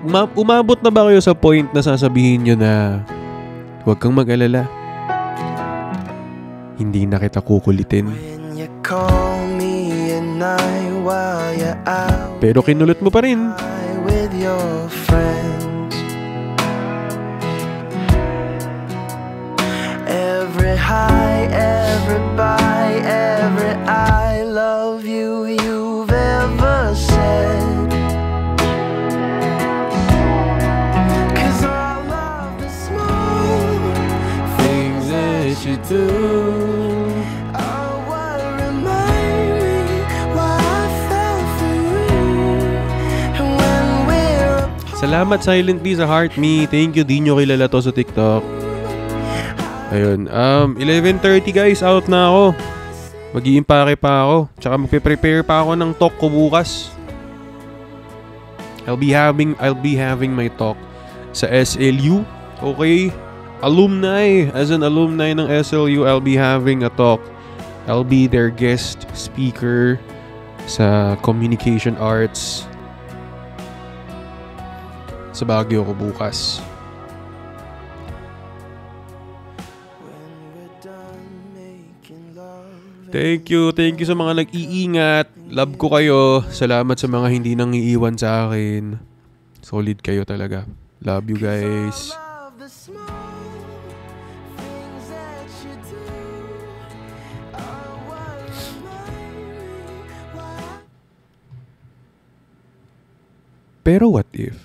Umabot na ba kayo sa point na sasabihin nyo na huwag kang mag-alala, hindi na kita kukulitin? Pero kinulit mo pa rin. With your friends, every high, every bye, every I love you you've ever said. 'Cause all of the small things that you do are what remind me why I fell for you. And when we're Salamat Silent B sa Heart Me. Thank you. Di nyo kilala to sa TikTok. Ayun. 11:30 guys. Out na ako. Mag-iimpake pa ako. Tsaka magpe-prepare pa ako ng talk ko bukas. I'll be having my talk sa SLU. Okay? Alumni. As an alumni ng SLU, I'll be having a talk. I'll be their guest speaker sa Communication Arts. Sa Baguio ko bukas. Thank you sa mga nag-iingat. Love ko kayo. Salamat sa mga hindi nang iiwan sa akin. Solid kayo talaga. Love you guys. Pero what if?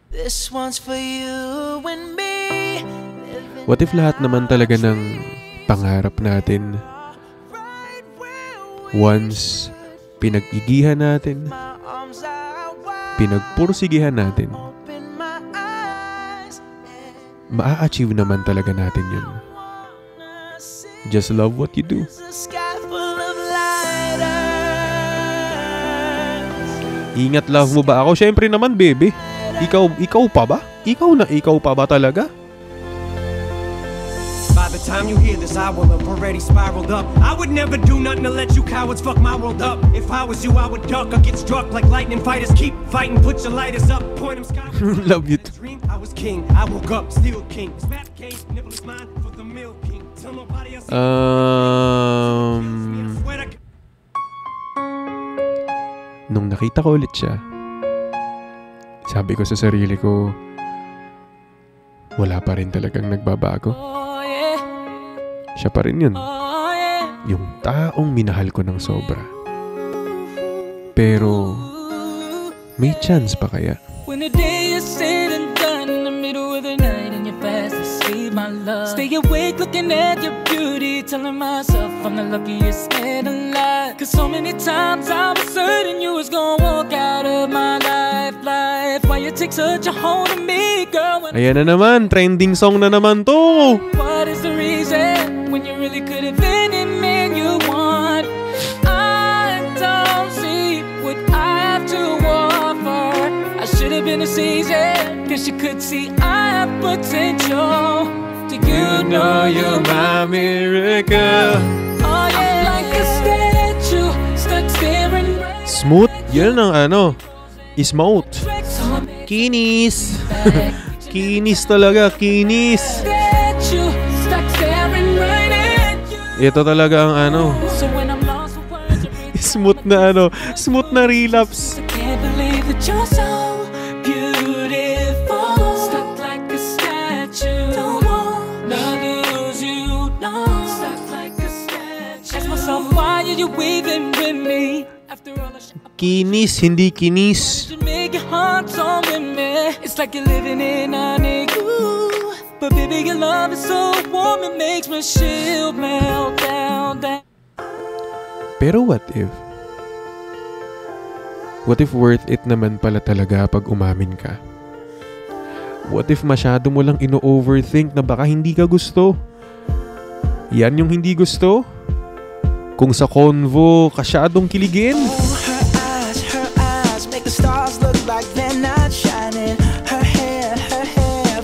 This one's for you and me. What if lahat naman talaga ng pangarap natin, once pinag-igihan natin, pinagpursigihan natin, maa-achieve naman talaga natin yun. Just love what you do. Ingat, love mo ba ako? Syempre naman, baby. Ikaw pa ba? Ikaw pa ba talaga? By the time you hear this, I will have already spiraled up. I would never do nothing to let you cowards fuck my world up. If I was you, I would duck or get struck like lightning fighters. Keep fighting, put your lighters up, point them sky. Love you. I was king, I woke up, still king. Smack king, nibble is mine for the milk king. Tell nobody else. Nung nakita ko ulit siya, sabi ko sa sarili ko, wala pa rin talagang nagbabago. Siya pa rin yun. Yung taong minahal ko ng sobra. Pero, may chance pa kaya? When the day is said and done, in the middle of the night and you're fast asleep, my love, stay awake looking at your beauty, telling myself I'm the luckiest man alive. Cause so many times I was certain you was gonna walk out of my life. Why you take such a hold of me, girl? Ayan na naman, trending song na naman to. What is the reason when you really could have been any man you want? I don't see what I have to offer. I should have been a season, cause you could see I have potential. Do you know you're my miracle? Oh yeah, like a statue, stuck staring right. Smooth, yan ang smooth. Kinis. Kinis talaga, kinis. Ito talaga ang smooth na smooth na relapse. Kinis, hindi kinis. It's like you're living in a igloo. But baby, your love is so warm, it makes my shield melt down. Pero what if? What if worth it naman pala talaga pag umamin ka? What if masyado mo lang ino-overthink na baka hindi ka gusto? Yan yung hindi gusto? Kung sa convo, kasyadong kiligin? Like they're not shining. Her hair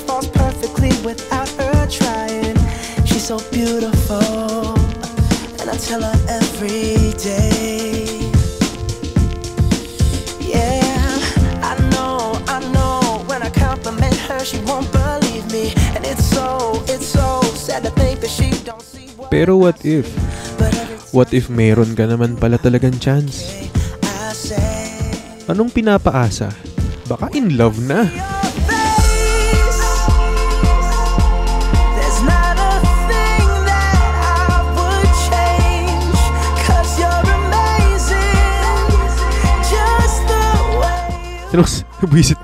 falls perfectly without her trying. She's so beautiful, and I tell her every day. Yeah, I know she won't believe me. And it's so sad to think that she don't see what Pero what if? What if meron ka naman pala talagang chance? I say. Anong pinapaasa? Baka in love na. There's not a thing that I would change, 'cause you're amazing, just the way. Visit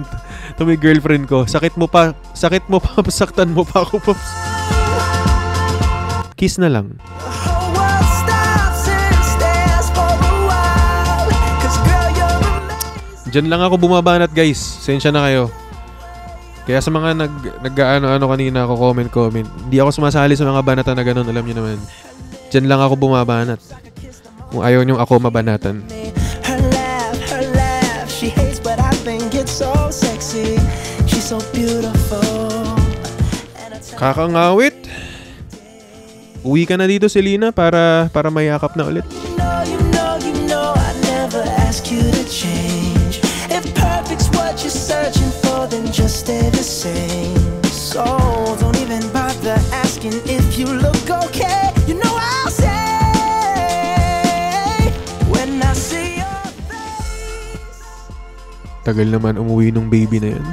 to may girlfriend ko. Sakit mo pa, saktan mo pa ako, Pops. Kiss na lang. Diyan lang ako bumabanat, guys. Sensya na kayo. Kaya sa mga nag-ano kanina ako, comment. Hindi ako sumasali sa mga banatan na ganun, alam niyo naman. Diyan lang ako bumabanat. Kung ayaw niyong ako mabanatan. Her laugh, she hates but I think it's so sexy. She's so beautiful. Kakangawit. Uwi ka na dito, Selena, para mayakap na ulit. You know I never ask you to change. If perfect's what you're searching for, then just stay the same. So don't even bother asking if you look okay. You know I'll say when I see your face. Tagal naman umuwi nung baby na yan.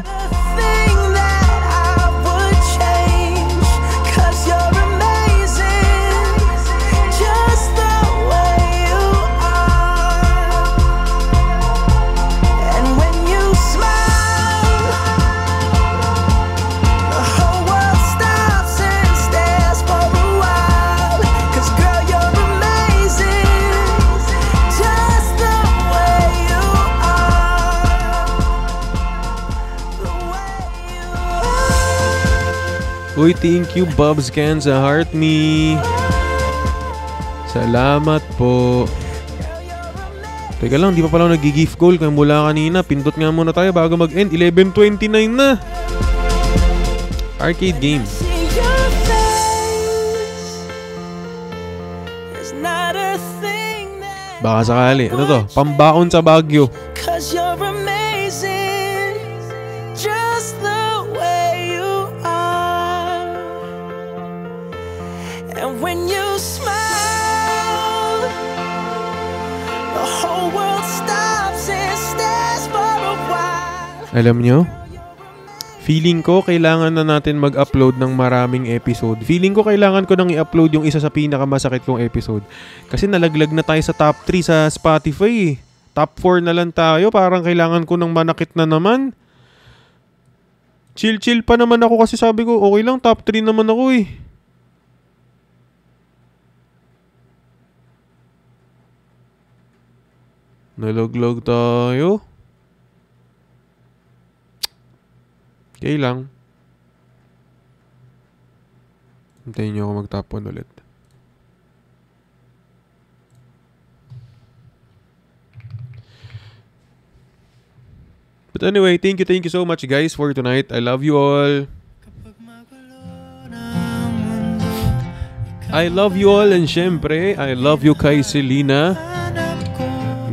Uy, thank you, Bob's Can sa Heart Me. Salamat po. Teka lang, di pa pala ako nag-gift goal kaya mula kanina. Pindot nga muna tayo bago mag-end. 11:29 na. Arcade game. Baka sakali. Ano to? Pambakon sa Baguio. When you smile, the whole world stops and stares for a while. Alam nyo, feeling ko kailangan na natin mag-upload ng maraming episode. Feeling ko kailangan ko nang i-upload yung isa sa pinakamasakit kong episode. Kasi nalaglag na tayo sa top 3 sa Spotify. Top 4 na lang tayo. Parang kailangan ko nang manakit na naman. Chill pa naman ako kasi sabi ko, okay lang, top 3 naman ako eh. Nalaglag tayo. Okay lang. Hintayin nyo ako mag-top 1 ulit. But anyway, thank you so much guys for tonight. I love you all. I love you all and syempre, I love you kay Selena.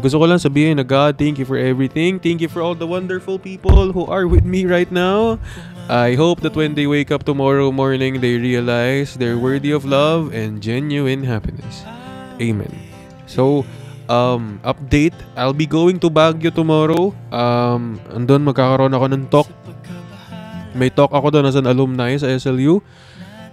Gusto ko lang sabihin na God, thank you for everything. Thank you for all the wonderful people who are with me right now. I hope that when they wake up tomorrow morning, they realize they're worthy of love and genuine happiness. Amen. So, update. I'll be going to Baguio tomorrow. Andun magkakaroon ako ng talk. May talk ako doon as an alumni sa SLU.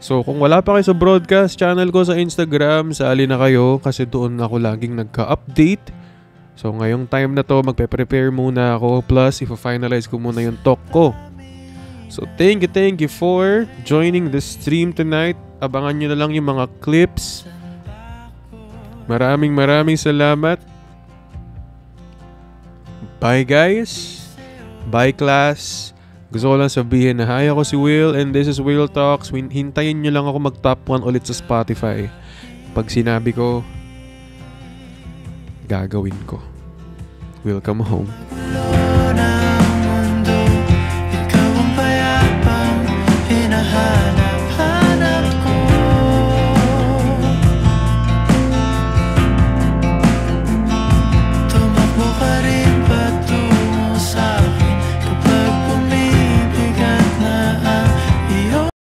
So, kung wala pa kayo sa broadcast channel ko sa Instagram, sali na kayo kasi doon ako laging nagka-update. So, ngayong time na to, magpe-prepare muna ako. Plus, i-finalize ko muna yung talk ko. So, thank you for joining the stream tonight. Abangan nyo na lang yung mga clips. Maraming salamat. Bye, guys. Bye, class. Gusto ko lang sabihin na hi, ako si Will and this is Will Talks. Hintayin nyo lang ako mag-top 1 ulit sa Spotify. Pag sinabi ko, gagawin ko. Welcome home. Ikaw ang payapang hinahanap.